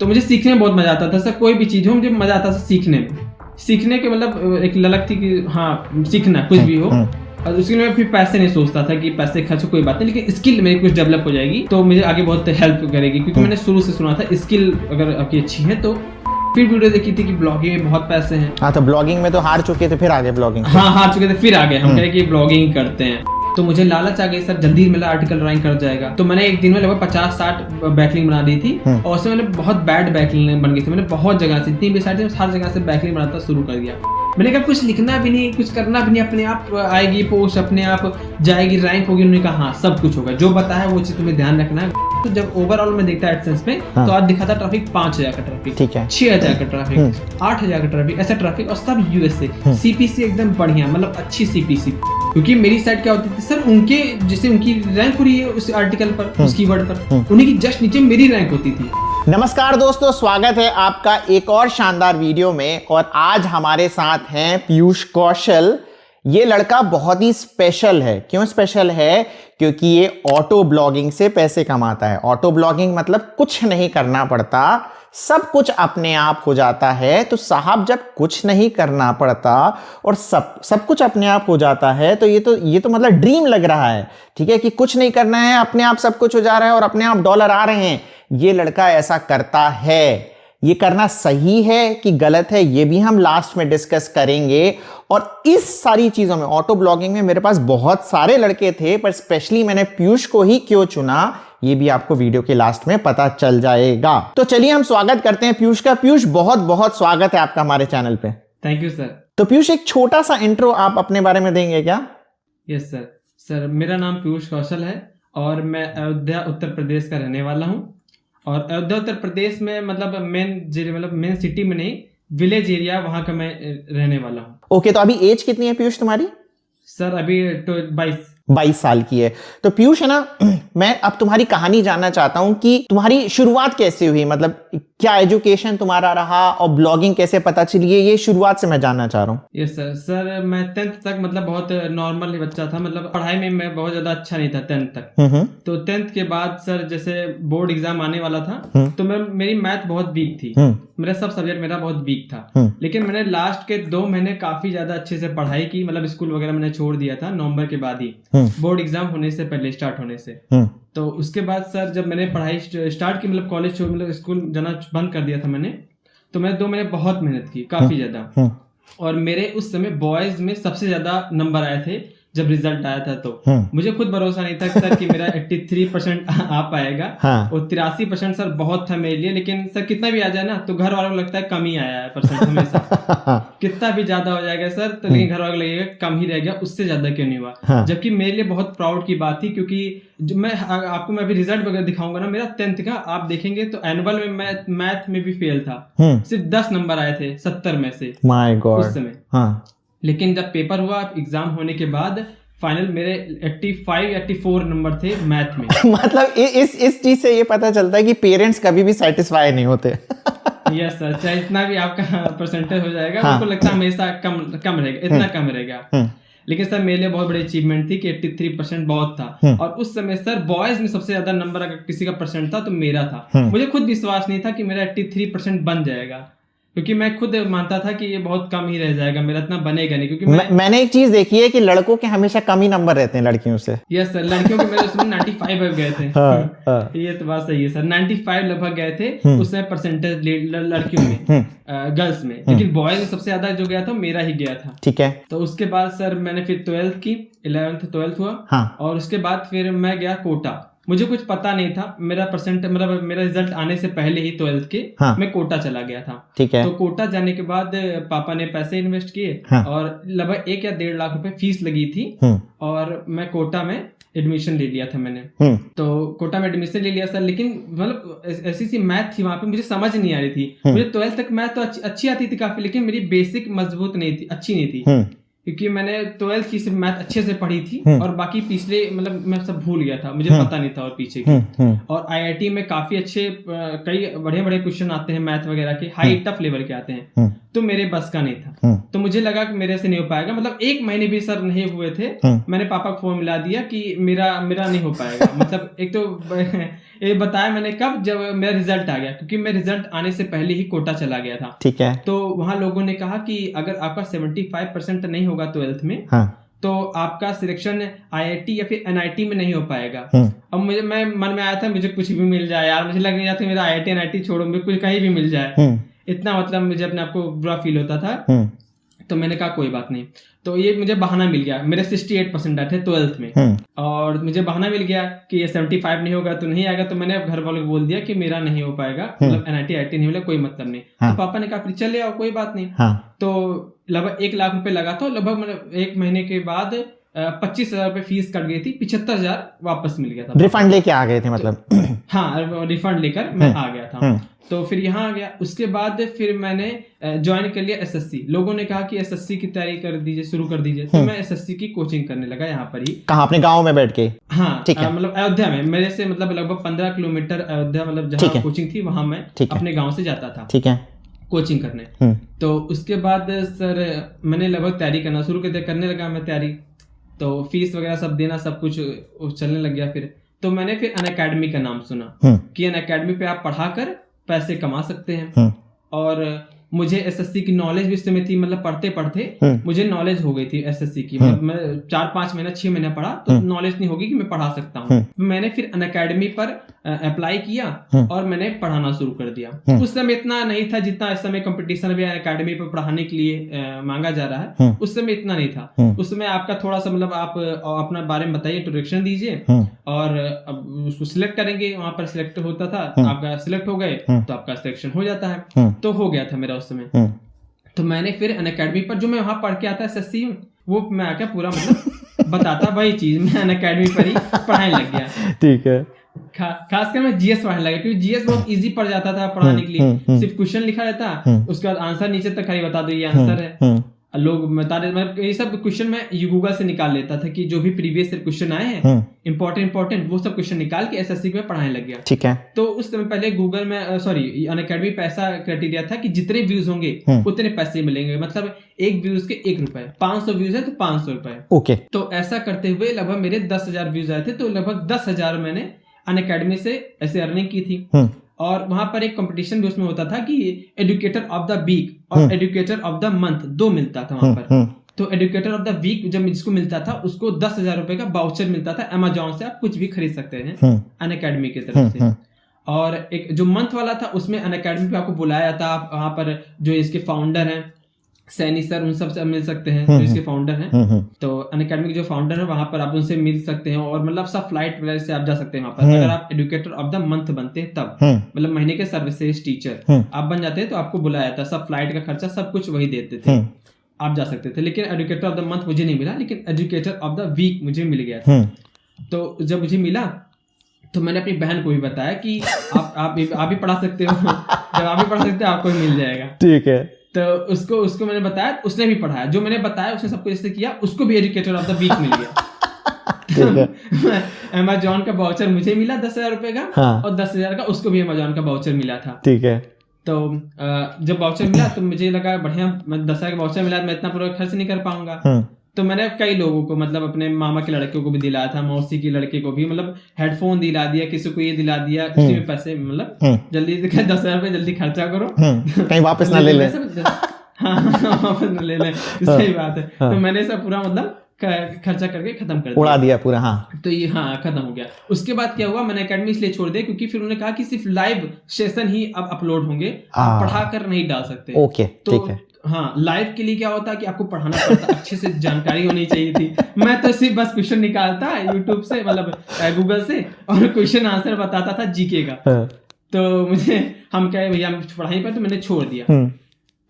तो मुझे सीखने में बहुत मजा आता था सर। कोई भी चीज हो मुझे मजा आता था सीखने में। सीखने के मतलब एक ललक थी कि हाँ सीखना कुछ भी हो, और उसके लिए मैं फिर पैसे नहीं सोचता था कि पैसे खर्च कोई बात नहीं, लेकिन स्किल मेरी कुछ डेवलप हो जाएगी तो मुझे आगे बहुत हेल्प करेगी। क्योंकि मैंने शुरू से सुना था स्किल अगर आपकी अच्छी है तो। फिर वीडियो देखी थी कि ब्लॉगिंग में बहुत पैसे हैं। हाँ, तो ब्लॉगिंग में तो हार चुके थे, फिर आगे ब्लॉगिंग। हाँ हार चुके थे, फिर आगे हम कहे कि ब्लॉगिंग करते हैं। तो मुझे लालच आ गई सर, जल्दी मेरा आर्टिकल रैंक कर जाएगा। तो मैंने एक दिन में लगभग 50-60 बैकलिंक बना दी थी, और उसमें मैंने बहुत बैड बैकलिंक बन गई थी। मैंने बहुत जगह से, इतनी भी साइट हर जगह से बैकलिंक बनाना शुरू कर दिया। मैंने कहा कुछ लिखना भी नहीं, कुछ करना भी नहीं, अपने आप आएगी पोस्ट, अपने आप जाएगी, रैंक होगी। उन्होंने कहा हाँ सब कुछ होगा, जो बताया वो चीज तुम्हें ध्यान रखना है। तो जब ओवरऑल में देखता एडसेंस में तो आज दिखा था ट्रैफिक 5000 का ट्रैफिक, ठीक है, 6000 का ट्रैफिक, 8000 का ट्रैफिक, ऐसा ट्रैफिक, और सब यूएसए। सीपीसी एकदम बढ़िया, मतलब अच्छी सीपीसी। क्योंकि मेरी साइट क्या होती थी सर, उनके जैसे उनकी रैंक हो रही है उस आर्टिकल पर, उस कीवर्ड पर, उन्हीं की जस्ट नीचे मेरी रैंक होती थी। नमस्कार दोस्तों, स्वागत है आपका एक और शानदार वीडियो में। और आज हमारे साथ हैं पीयूष कौशल। ये लड़का बहुत ही स्पेशल है। क्यों स्पेशल है? क्योंकि ये ऑटो ब्लॉगिंग से पैसे कमाता है। ऑटो ब्लॉगिंग मतलब कुछ नहीं करना पड़ता, सब कुछ अपने आप हो जाता है। तो साहब जब कुछ नहीं करना पड़ता और सब कुछ अपने आप हो जाता है तो ये तो मतलब ड्रीम लग रहा है। ठीक है कि कुछ नहीं करना है, अपने आप सब कुछ हो जा रहा है और अपने आप डॉलर आ रहे हैं। ये लड़का ऐसा करता है। ये करना सही है कि गलत है, ये भी हम लास्ट में डिस्कस करेंगे। और इस सारी चीजों में, ऑटो ब्लॉगिंग में मेरे पास बहुत सारे लड़के थे, पर स्पेशली मैंने पीयूष को ही क्यों चुना ये भी आपको वीडियो के लास्ट में पता चल जाएगा। तो चलिए हम स्वागत करते हैं पीयूष का। पीयूष बहुत बहुत स्वागत है आपका हमारे चैनल पे। Thank you sir. तो पीयूष एक छोटा सा इंट्रो आप अपने बारे में देंगे क्या? Yes sir. सर मेरा नाम पीयूष कौशल है और मैं अयोध्या उत्तर प्रदेश का रहने वाला हूँ। और अयोध्या उत्तर प्रदेश में मतलब मेन सिटी में नहीं, विलेज एरिया, वहां का मैं रहने वाला हूँ। ओके, तो अभी एज कितनी है पीयूष तुम्हारी? सर अभी 22 साल की है। तो पीयूष है ना, मैं अब तुम्हारी कहानी जानना चाहता हूं कि तुम्हारी शुरुआत कैसे हुई, मतलब क्या एजुकेशन तुम्हारा रहा और ब्लॉगिंग कैसे पता चली, ये शुरुआत से मैं जानना चाह रहा हूँ। Yes sir. सर मैं 10th तक मतलब बहुत नॉर्मल बच्चा था, मतलब पढ़ाई में मैं बहुत ज्यादा अच्छा नहीं था 10th तक। तो 10th के बाद सर जैसे बोर्ड एग्जाम आने वाला था तो मेरी मैथ बहुत वीक थी, मेरा सब सब्जेक्ट मेरा बहुत वीक था। लेकिन मैंने लास्ट के 2 महीने काफी ज्यादा अच्छे से पढ़ाई की, मतलब स्कूल वगैरह मैंने छोड़ दिया था नवंबर के बाद ही, बोर्ड एग्जाम होने से पहले, स्टार्ट होने से। तो उसके बाद सर जब मैंने पढ़ाई स्टार्ट की, मतलब कॉलेज मतलब स्कूल जाना बंद कर दिया था मैंने, तो मैंने 2 महीने बहुत मेहनत की, काफी ज्यादा। और मेरे उस समय बॉयज में सबसे ज्यादा नंबर आए थे जब रिजल्ट आया था। तो मुझे खुद भरोसा नहीं था सर कि मेरा 83% आ पाएगा। और 83% सर बहुत था मेरे लिए। लेकिन सर कितना भी आ जाए ना तो घर वालों को लगता है कम ही आया है परसेंट हमेशा। कितना भी ज्यादा हो जाएगा सर तो लेकिन घर वालों को लगेगा कम ही रह गया, उससे ज्यादा क्यों नहीं हुआ। जबकि मेरे लिए बहुत प्राउड की बात थी, क्योंकि मैं अभी रिजल्ट वगैरह दिखाऊंगा ना मेरा 10th का, आप देखेंगे तो एनुअल में मैथ में भी फेल था, सिर्फ 10 नंबर आए थे 70 में से माय गॉड उस समय। लेकिन जब पेपर हुआ एग्जाम होने के बाद फाइनल मेरे 85-84 नंबर थे मैथ में। मतलब इस चीज से ये पता चलता है कि पेरेंट्स कभी भी सेटिस्फाई नहीं होते। यस सर, चाहे इतना भी आपका परसेंटेज हो जाएगा, उनको लगता है हमेशा कम रहेगा, इतना कम रहेगा। लेकिन सर मेरे लिए बहुत बड़ी अचीवमेंट थी कि 83% बहुत था। और उस समय सर बॉयज में सबसे ज्यादा नंबर अगर किसी का परसेंट था तो मेरा था। मुझे खुद विश्वास नहीं था कि मेरा 83% बन जाएगा, क्योंकि मैं खुद मानता था कि ये बहुत कम ही रह जाएगा, मेरा इतना बनेगा नहीं। क्योंकि मैंने एक चीज देखी है कि लड़कों के हमेशा कम ही नंबर रहते हैं लड़कियों से। यस सर, लड़कियों के मेरे उसमें 95 गए थे। ये तो बात सही है सर, 95 लगभग गए थे उसमें परसेंटेज लड़कियों में, गर्ल्स में। लेकिन बॉयज में सबसे ज्यादा जो गया था मेरा ही गया था। ठीक है। तो उसके बाद सर मैंने फिर 12th की, 11th 12th हुआ। और उसके बाद फिर मैं गया कोटा। मुझे कुछ पता नहीं था, मेरा रिजल्ट आने से पहले ही 12th के मैं कोटा चला गया था। ठीक है। तो कोटा जाने के बाद पापा ने पैसे इन्वेस्ट किए और लगभग 1 या 1.5 लाख रुपए फीस लगी थी। और मैं कोटा में एडमिशन ले लिया था मैंने। तो कोटा में एडमिशन ले लिया सर। लेकिन मतलब ऐसी सी मैथ थी वहां पे, मुझे समझ नहीं आ रही थी। मुझे 12th तक मैथ तो अच्छी आती थी काफी, लेकिन मेरी बेसिक मजबूत नहीं थी, अच्छी नहीं थी। क्योंकि मैंने 12th की सिर्फ मैथ अच्छे से पढ़ी थी और बाकी पिछले मतलब मैं सब भूल गया था, मुझे पता नहीं था और पीछे की। और आईआईटी में काफी अच्छे कई बड़े बड़े क्वेश्चन आते हैं मैथ वगैरह के, हाई टफ लेवल के आते हैं। तो मेरे बस का नहीं था। तो मुझे लगा कि मेरे से नहीं हो पाएगा, मतलब 1 महीने भी सर नहीं हुए थे, मैंने पापा को फोन मिला दिया कि मेरा नहीं हो पाएगा। मतलब एक तो ये बताया मैंने कब, जब मेरा रिजल्ट आ गया, क्योंकि मैं रिजल्ट आने से पहले ही कोटा चला गया था। ठीक है। तो वहां लोगों ने कहा कि अगर आपका 75% नहीं होगा 12th में, तो आपका सिलेक्शन IIT या फिर NIT में नहीं हो पाएगा। अब मैं मन में आया था मुझे कुछ भी मिल जाए यार, मुझे लग नहीं रहा था मेरा IIT NIT छोड़ो, मुझे कुछ कहीं भी मिल जाए, इतना मतलब मुझे अपने आप को बुरा फील होता था। तो मैंने कहा कोई बात नहीं, तो ये मुझे बहाना मिल गया। मेरे 68% आए थे 12th में, और मुझे बहाना मिल गया कि ये 75 नहीं होगा तो नहीं आएगा। तो मैंने घर वालों को बोल दिया कि मेरा नहीं हो पाएगा, मतलब NIT IIT नहीं मिलेगा, कोई मतलब नहीं। तो पापा ने कहा फिर चले आओ, कोई बात नहीं। तो लगभग 1 लाख रुपए लगा था, लगभग मतलब 1 महीने के बाद 25,000 रुपए फीस कट गई थी, 75,000 वापस मिल गया था। रिफंड लेके आ गए थे मतलब? हाँ, रिफंड लेकर मैं आ गया था। तो फिर यहाँ आ गया। उसके बाद फिर मैंने ज्वाइन कर लिया SSC। लोगों ने कहा कि SSC की तैयारी कर दीजिए, शुरू कर दीजिए। तो मैं SSC की कोचिंग करने लगा यहाँ पर ही। कहाँ? अपने गांव में बैठ के? हाँ, मतलब अयोध्या में। मेरे से मतलब लगभग 15 किलोमीटर अयोध्या, मतलब जहाँ कोचिंग थी वहां मैं अपने गाँव से जाता था। ठीक है। कोचिंग करने। तो उसके बाद सर मैंने लगभग तैयारी करना शुरू करने लगा मैं तैयारी। तो फीस वगैरह सब देना, सब कुछ चलने लग गया। फिर तो मैंने फिर अनअकैडमी का नाम सुना कि अनअकैडमी पे आप पढ़ाकर पैसे कमा सकते हैं। और मुझे SSC की नॉलेज भी उस समय थी, मतलब पढ़ते पढ़ते मुझे नॉलेज हो गई थी SSC की। मतलब मैं 4-5 महीना 6 महीना पढ़ा तो नॉलेज नहीं होगी कि मैं पढ़ा सकता हूँ। मैंने फिर अनअकैडमी पर अप्लाई किया और मैंने पढ़ाना शुरू कर दिया। उस समय इतना नहीं था जितना इस समय कंपटीशन भी अनअकैडमी पर पढ़ाने के लिए मांगा जा रहा है। उस समय इतना नहीं था। उस समय आपका थोड़ा सा मतलब आप अपना बारे में बताइए, इंट्रोडक्शन दीजिए, और उसको सिलेक्ट करेंगे। वहां पर सिलेक्ट होता था, आपका सिलेक्ट हो गए तो आपका सिलेक्शन हो जाता है। तो हो गया था मेरा उस समय। तो मैंने फिर अनअकैडमी पर जो मैं वहां पढ़ के आता SSC में, वो मैं आके पूरा मतलब बताता वही चीज मैं अनअकैडमी पर ही पढ़ाने लग गया। ठीक है। खासकर मैं GS पढ़ने लगा, क्योंकि GS बहुत इजी पड़ जाता था पढ़ाने के लिए। सिर्फ क्वेश्चन लिखा रहता, उसके बाद आंसर नीचे तक खाली बता दो ये आंसर है। लोग बता रहे, मतलब ये सब क्वेश्चन मैं गूगल से निकाल लेता था कि जो भी प्रीवियस क्वेश्चन आए हैं इंपॉर्टेंट वो सब क्वेश्चन निकाल के SSC में पढ़ाने लग गया। ठीक है। तो उस समय पहले गूगल में अनअकैडमी पे ऐसा क्राइटेरिया था कि जितने व्यूज होंगे उतने पैसे मिलेंगे। मतलब 1 व्यूज के 1 रुपए, 500 व्यूज है तो 500 रुपए। ओके। तो ऐसा करते हुए लगभग मेरे 10,000 व्यूज आए थे, तो लगभग 10,000 मैंने अनअकैडमी से ऐसे अर्निंग की थी। और वहां पर एक कंपटीशन भी उसमें होता था कि एजुकेटर ऑफ द वीक और एजुकेटर ऑफ द मंथ 2 मिलता था वहां पर। तो एजुकेटर ऑफ द वीक जब जिसको मिलता था उसको 10,000 रुपए का वाउचर मिलता था। Amazon से आप कुछ भी खरीद सकते हैं अनअकैडमी की तरफ से। और एक जो मंथ वाला था उसमें अनअकैडमी पे आपको बुलाया जाता, आप वहां पर जो इसके फाउंडर हैं सैनी सर, उन सबसे मिल सकते हैं जो इसके फाउंडर हैं। तो अनअकैडमी के जो फाउंडर है वहां पर आप उनसे मिल सकते हैं, और मतलब सब फ्लाइट वगैरह से आप जा सकते हैं वहां पर। अगर आप एजुकेटर ऑफ द मंथ बनते हैं तब, मतलब महीने के सर्विसेज टीचर आप बन जाते हैं तो आपको बुलाया जाता, सब फ्लाइट का खर्चा सब कुछ वही देते थे, आप जा सकते थे। लेकिन एजुकेटर ऑफ द मंथ मुझे नहीं मिला, लेकिन एजुकेटर ऑफ द वीक मुझे मिल गया था। तो जब मुझे मिला तो मैंने अपनी बहन को भी बताया कि आप भी पढ़ा सकते हो, जब आप भी पढ़ा सकते हो आपको भी मिल जाएगा। ठीक है। तो उसको मैंने बताया, उसने भी पढ़ाया, जो मैंने बताया उसने सब कुछ ऐसे किया, उसको भी एजुकेटर ऑफ द वीक मिल गया। Amazon का वाउचर मुझे मिला 10,000 रुपए का। और 10,000 का उसको भी Amazon का वाउचर मिला था। ठीक है। तो जब वाउचर मिला तो मुझे लगा बढ़िया, 10,000 का वाउचर मिला, मैं इतना पूरा खर्च नहीं कर पाऊंगा। तो मैंने कई लोगों को, मतलब अपने मामा के लड़के को भी दिलाया था, मौसी के लड़के को भी, मतलब हेडफोन दिला दिया, किसी को ये दिला दिया। उसी में पैसे मतलब जल्दी 10,000 रुपए जल्दी खर्चा करो, कहीं वापस ना ले ले। हाँ, वापस ना ले ले, सही बात है। तो मैंने सब पूरा मतलब खर्चा करके खत्म कर दिया, उड़ा दिया पूरा। हाँ, तो ये खत्म हो गया। उसके बाद क्या हुआ, मैंने अकेडमी इसलिए छोड़ दिया क्योंकि फिर उन्होंने कहा कि सिर्फ लाइव सेशन ही अब अपलोड होंगे, आप पढ़ा कर नहीं डाल सकते। ओके, ठीक है। हाँ, लाइव के लिए क्या होता है कि आपको पढ़ाना पड़ता, अच्छे से जानकारी होनी चाहिए थी। मैं तो सिर्फ बस क्वेश्चन निकालता यूट्यूब से, मतलब गूगल से, और क्वेश्चन आंसर बताता था जीके का। तो मुझे हम कहे भैया पढ़ाई पर, तो मैंने छोड़ दिया।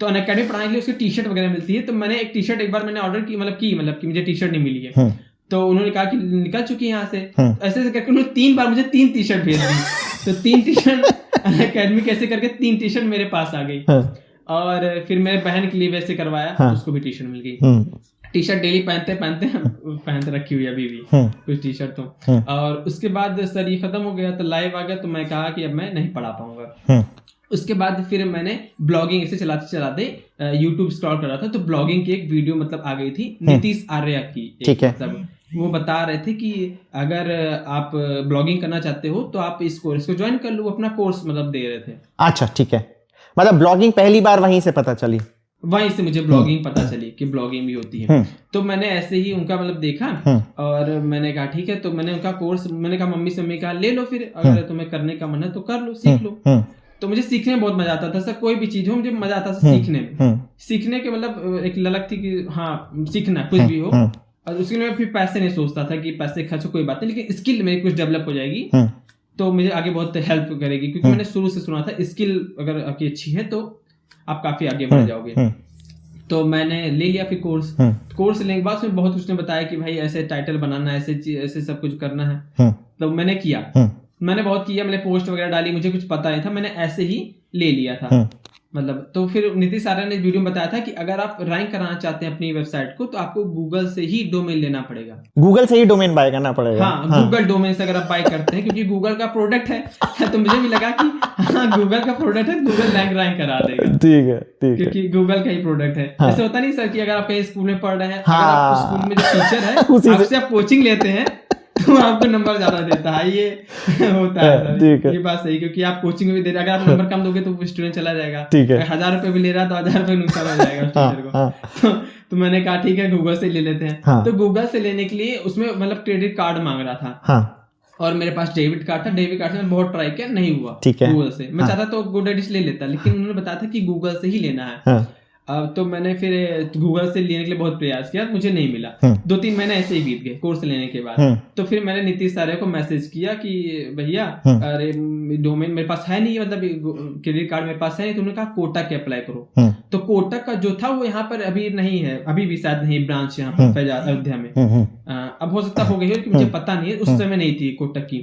तो अनअकैडमी पढ़ाने के लिए उसकी टी-शर्ट वगैरह मिलती है, तो मैंने एक टी-शर्ट एक बार मैंने ऑर्डर की, मतलब कि मुझे टी-शर्ट नहीं मिली है। तो उन्होंने कहा कि निकल चुकी है यहाँ से। ऐसे करके उन्होंने 3 बार मुझे 3 टी-शर्ट भेज दी। तो 3 टी-शर्ट अनअकैडमी कैसे करके 3 टी-शर्ट मेरे पास आ गई। और फिर मेरे बहन के लिए वैसे करवाया, उसको भी टी-शर्ट मिल गई। टी-शर्ट डेली पहनते रखी हुई अभी भी कुछ टी-शर्ट तो। और उसके बाद सर ये खत्म हो गया, तो लाइव आ गया, तो मैं कहा कि अब मैं नहीं पढ़ा पाऊंगा। उसके बाद फिर मैंने ब्लॉगिंग ऐसे चलाते चलाते यूट्यूब स्क्रॉल कर रहा था, तो ब्लॉगिंग की एक वीडियो मतलब आ गई थी नीतीश आर्या की। ठीक है। मतलब वो बता रहे थे कि अगर आप ब्लॉगिंग करना चाहते हो तो आप इस कोर्स को ज्वाइन कर लो, अपना कोर्स मतलब दे रहे थे। अच्छा ठीक है, मतलब ब्लॉगिंग पहली बार वहीं से पता चली? वहीं से मुझे ब्लॉगिंग पता चली कि ब्लॉगिंग भी होती है। तो मैंने ऐसे ही उनका मतलब देखा और मैंने कहा ठीक है, तो मैंने उनका कोर्स, मैंने कहा मम्मी से कहा ले लो फिर, अगर तुम्हें करने का मन है तो कर लो, सीख लो। तो मुझे सीखने में बहुत मजा आता था सर, कोई भी चीज हो मुझे मजा आता था सीखने में। सीखने के मतलब एक ललक थी कि हाँ सीखना कुछ भी हो, और उसके लिए मैं फिर पैसे नहीं सोचता था कि पैसे खर्च कोई बात नहीं, लेकिन स्किल मेरी कुछ डेवलप हो जाएगी तो मुझे आगे बहुत हेल्प करेगी, क्योंकि मैंने शुरू से सुना था स्किल अगर आपकी अच्छी है तो आप काफी आगे बढ़ जाओगे। तो मैंने ले लिया फिर कोर्स लेने के बाद उसमें बहुत उसने बताया कि भाई ऐसे टाइटल बनाना, ऐसे सब कुछ करना है। तो मैंने किया, मैंने बहुत किया, मैंने पोस्ट वगैरह डाली, मुझे कुछ पता नहीं था, मैंने ऐसे ही ले लिया था मतलब। तो फिर नीतीश आर्या ने वीडियो में बताया था कि अगर आप रैंक कराना चाहते हैं अपनी वेबसाइट को तो आपको गूगल से ही डोमेन लेना पड़ेगा। गूगल से ही डोमेन बाय करना पड़ेगा? हाँ, गूगल डोमेन से अगर आप बाय करते हैं, क्योंकि गूगल का प्रोडक्ट है। तो मुझे भी लगा कि हाँ गूगल का प्रोडक्ट है, गूगल रैंक करा देगा। ठीक है, ठीक है, क्योंकि गूगल का ही प्रोडक्ट है। ऐसे होता नहीं सर कि अगर आप कहीं स्कूल में पढ़ रहे हैं, हाँ, अगर आप स्कूल में जो टीचर है आपसे आप कोचिंग लेते हैं तो आपको नंबर ज्यादा देता है, ये होता है सर। ये बात सही, क्योंकि आप कोचिंग में भी दे रहे, अगर आप नंबर कम दोगे तो स्टूडेंट चला जाएगा। ठीक है। 1000 रुपए भी ले रहा तो 1000 रुपए नुकसान हो जाएगा टीचर को। तो मैंने कहा ठीक है गूगल से ले लेते हैं। तो गूगल से लेने के लिए उसमें मतलब क्रेडिट कार्ड मांग रहा था और मेरे पास डेबिट कार्ड था। डेबिट कार्ड से मैंने बहुत ट्राई किया, नहीं हुआ गूगल से। मैं चाहता तो GoDaddy से ले लेता, लेकिन उन्होंने बताया था कि गूगल से ही लेना है। तो मैंने फिर गूगल से लेने के लिए बहुत प्रयास किया, मुझे नहीं मिला। 2-3 महीने ऐसे ही बीत गए कोर्स लेने के बाद। तो फिर मैंने नीतीश आर्या को मैसेज किया कि भैया अरे डोमेन मेरे पास है नहीं, मतलब क्रेडिट कार्ड मेरे पास है नहीं। तो उन्होंने कहा कोटक के अप्लाई करो। तो कोटक का जो था वो यहाँ पर अभी नहीं है, अभी भी शायद नहीं ब्रांच यहाँ पर अयोध्या में। अब हो सकता हो गई है कि मुझे पता नहीं है, उस समय नहीं थी कोटक की।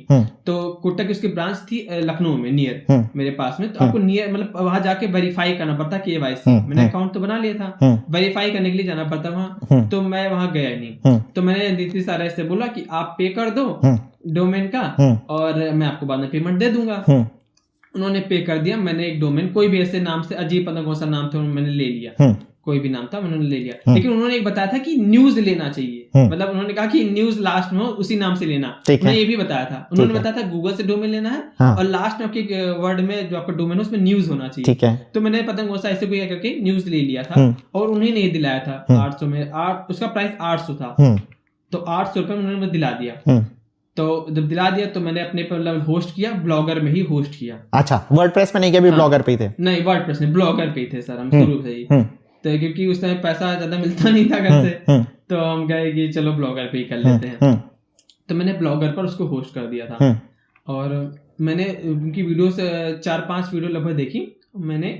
तो कोटक की उसकी ब्रांच थी लखनऊ में नियर मेरे पास में। तो आपको नियर मतलब वहां जाके वेरीफाई करना पड़ता KYC। मैंने अकाउंट तो बना लिया था, वेरीफाई करने के लिए जाना पड़ता वहां। तो मैं वहां गया नहीं। तो मैंने नीतीश आर्या से बोला कि आप पे कर दो डोमेन का और मैं आपको बाद में पेमेंट दे दूंगा। उन्होंने पे कर दिया। मैंने एक डोमेन कोई भी ऐसे नाम से, अजीब पता कौन सा नाम था, मैंने ले लिया। कोई भी नाम था उन्होंने ले लिया। लेकिन उन्होंने एक बताया था कि न्यूज लेना चाहिए, मतलब उन्होंने कहा कि न्यूज लास्ट में हो उसी नाम से लेना। उन्होंने ये भी बताया था। उन्होंने बताया था गूगल से डोमेन लेना है और लास्ट में आपके वर्ड में जो आपका डोमेन है उसमें न्यूज होना चाहिए। तो मैंने पता कौन सा ऐसे कोई करके न्यूज ले लिया था और उन्हें नहीं दिलाया था 800 में। उसका प्राइस 800 था, तो 800 रुपये उन्होंने मुझे दिला दिया। तो जब दिला दिया तो मैंने अपने पर होस्ट किया, ब्लॉगर में ही होस्ट किया। अच्छा, वर्डप्रेस में नहीं किया, ब्लॉगर पे ही थे? नहीं, वर्डप्रेस नहीं, ब्लॉगर पे ही थे सर हम शुरू से ही। तो क्योंकि उस समय पैसा ज्यादा मिलता नहीं था घर से, तो हम कहे कि चलो ब्लॉगर पे ही कर लेते हैं। तो मैंने ब्लॉगर पर उसको होस्ट कर दिया था और मैंने उनकी वीडियो से 4-5 वीडियो लगभग देखी। मैंने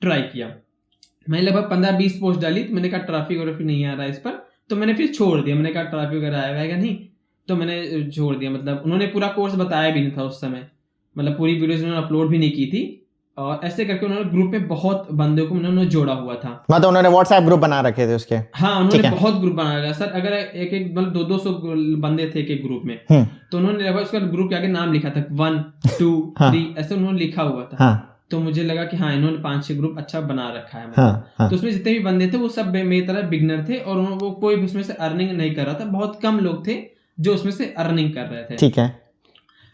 ट्राई किया, मैंने लगभग 15-20 पोस्ट डाली। तो मैंने कहा ट्रैफिक वगैरह नहीं आ रहा है इस पर, तो मैंने फिर छोड़ दिया। मैंने कहा ट्रैफिक वगैरह आएगा नहीं, तो मैंने छोड़ दिया। मतलब उन्होंने पूरा कोर्स बताया भी नहीं था उस समय, मतलब पूरी वीडियोस उन्होंने अपलोड भी नहीं की थी। और ऐसे करके उन्होंने ग्रुप में बहुत बंदों को उन्होंने जोड़ा हुआ था। मतलब उन्होंने व्हाट्सएप ग्रुप बना रखे थे उसके? हाँ, उन्होंने बहुत ग्रुप बना रखा सर। अगर एक मतलब 200 बंदे थे एक ग्रुप में, तो उन्होंने लगभग उसका ग्रुप के आगे नाम लिखा था 1 2 3 ऐसे उन्होंने लिखा हुआ था। तो मुझे लगा कि हाँ इन्होंने 5-6 ग्रुप अच्छा बना रखा है। तो उसमें जितने भी बंदे थे वो सब मेरी तरह बिगनर थे और वो कोई भी उसमें से अर्निंग नहीं कर रहा था। बहुत कम लोग थे जो उसमें से अर्निंग कर रहे थे। ठीक है।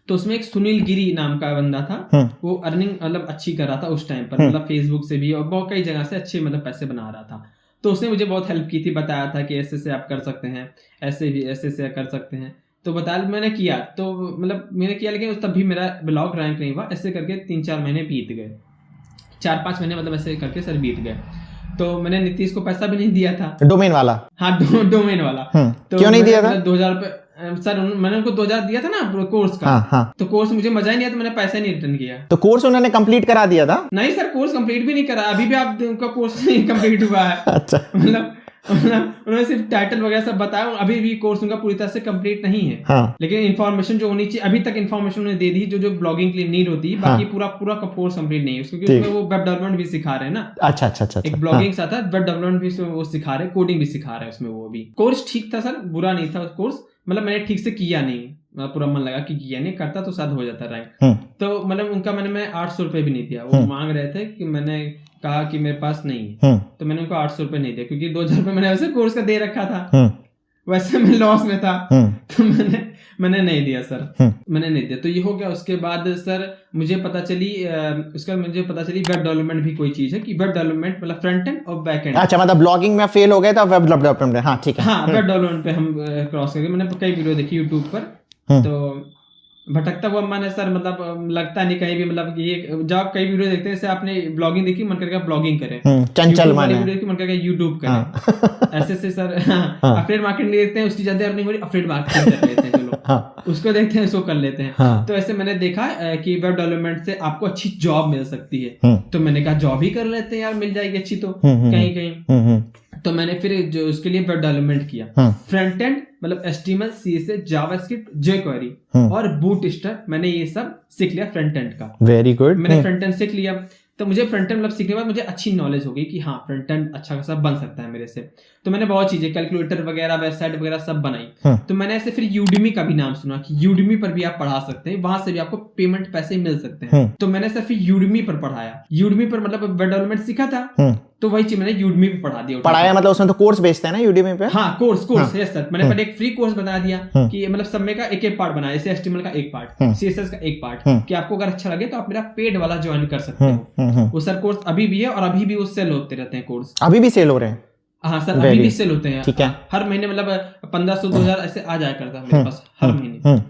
तो उसमें एक सुनील गिरी नाम का बंदा था, वो अर्निंग मतलब अच्छी कर रहा था उस टाइम पर, मतलब फेसबुक से भी और बहुत कई जगह से अच्छे मतलब पैसे बना रहा था। तो उसने मुझे बहुत हेल्प की थी, बताया था कि ऐसे से आप कर सकते हैं, ऐसे भी ऐसे से कर सकते हैं। तो बताया, मैंने किया। तो मतलब मैंने किया, लेकिन तब भी मेरा ब्लॉग रैंक नहीं हुआ। ऐसे करके 3-4 महीने बीत गए, 4-5 महीने मतलब ऐसे करके सर बीत गए। तो मैंने नीतीश को पैसा भी नहीं दिया था, डोमेन वाला। हाँ, डोमेन वाला। तो क्यों नहीं दिया था? 2000 रुपए सर, मैंने उनको 2000 दिया था ना कोर्स का। हाँ। तो कोर्स मुझे मजा ही नहीं आया, तो मैंने पैसा नहीं रिटर्न किया। तो कोर्स उन्होंने कंप्लीट करा दिया था? नहीं सर, कोर्स कंप्लीट भी नहीं करा, अभी भी आप उनका कोर्स नहीं कंप्लीट हुआ है। अच्छा। मतलब उन्होंने सिर्फ टाइटल वगैरह सब बताया, अभी भी कोर्स उनका पूरी तरह से कंप्लीट नहीं है। हाँ। लेकिन इन्फॉर्मेशन जो होनी चाहिए अभी तक इन्फॉर्मेशन उन्होंने दे दी, जो ब्लॉगिंग के लिए नीड होती है। बाकी पूरा का कोर्स कंप्लीट नहीं है, क्योंकि उसमें वो वेब डेवलपमेंट भी सिखा रहे हैं ना। अच्छा। एक ब्लॉगिंग साथ है, वेब डेवलपमेंट भी वो सिखा रहे हैं, कोडिंग भी सिखा रहे हैं उसमें। वो भी कोर्स ठीक था सर, बुरा नहीं था कोर्स, मतलब मैंने ठीक से किया नहीं, पूरा मन लगा कि यानी करता तो शायद हो जाता रैंक। तो मतलब उनका मैंने 800 रुपये भी नहीं दिया। वो मांग रहे थे कि मैंने कहा कि मेरे पास नहीं है, तो मैंने उनको 800 रुपये नहीं दिया, क्योंकि 2000 रुपये मैंने वैसे कोर्स का दे रखा था, वैसे मैं लॉस में था, तो मैंने नहीं दिया सर, मैंने नहीं दिया। तो ये हो गया। उसके बाद सर मुझे पता चली वेब डेवलपमेंट भी कोई चीज है, कि वेब डेवलपमेंट मतलब फ्रंट एंड और बैक एंड। अच्छा, मतलब ब्लॉगिंग में फेल हो गए तो वेब डेवलपमेंट। हाँ ठीक है। हाँ, वेब डेवलपमेंट पे हम क्रॉस करके मैंने कई वीडियो देखी यूट्यूब पर, तो भटकता हुआ मन है सर, मतलब लगता नहीं कहीं भी, मतलब ये जब कई वीडियो देखते हैं, जैसे आपने ब्लॉगिंग देखी, मन करके ब्लॉगिंग करें, चंचल मन है, वीडियो देखी मन करके यूट्यूब करें, ऐसे से सर। अफिलिएट मार्केटिंग देखते हैं, उसकी ज्यादा अर्निंग हो रही, अफिलिएट मार्केटिंग कर लेते हैं, चलो उसको देखते हैं, उसको कर लेते हैं। तो ऐसे मैंने देखा कि वेब डेवलपमेंट से आपको अच्छी जॉब मिल सकती है, तो मैंने कहा जॉब ही कर लेते हैं यार, मिल जाएगी अच्छी तो कहीं कहीं। तो मैंने फिर जो उसके लिए वेब डेवलपमेंट किया, फ्रंट एंड मतलब HTML, CSS, जावास्क्रिप्ट, jQuery और बूटस्ट्रैप, मैंने ये सब सीख लिया फ्रंट एंड का। Very good. मैंने फ्रंट एंड सीख लिया, तो मुझे फ्रंट एंड मतलब सीखने के बाद मुझे अच्छी नॉलेज हो गई कि हाँ फ्रंट एंड अच्छा खासा बन सकता है मेरे से। तो मैंने बहुत चीजें, कैलकुलेटर वगैरह, वेबसाइट वगैरह सब बनाई। तो मैंने ऐसे फिर यूडमी का भी नाम सुना कि यूडमी पर भी आप पढ़ा सकते हैं, वहां से भी आपको पेमेंट पैसे मिल सकते हैं। तो मैंने सिर्फ यूडमी पर पढ़ाया, यूडमी पर मतलब वेब डेवलपमेंट सीखा था, तो वही चीज मैंने यूडमी पे पढ़ा दिया। पढ़ाया मतलब उसमें तो कोर्स बेचते हैं ना यूडमी पे? हाँ, कोर्स यस सर। मैंने पहले एक फ्री कोर्स बना दिया कि मतलब सब में का एक पार्ट बनाया, जैसे HTML का एक पार्ट, CSS का एक पार्ट, कि आपको अगर अच्छा लगे तो आप मेरा पेड वाला ज्वाइन कर सकते हो। वो सर कोर्स अभी भी है, और अभी भी वो सेल होते रहते हैं कोर्स। अभी भी सेल हो रहे हैं? हाँ सर, अभी भी सेल होते हैं। ठीक है। हर महीने मतलब 1500 2000 ऐसे आ जाया करता है मेरे पास हर महीने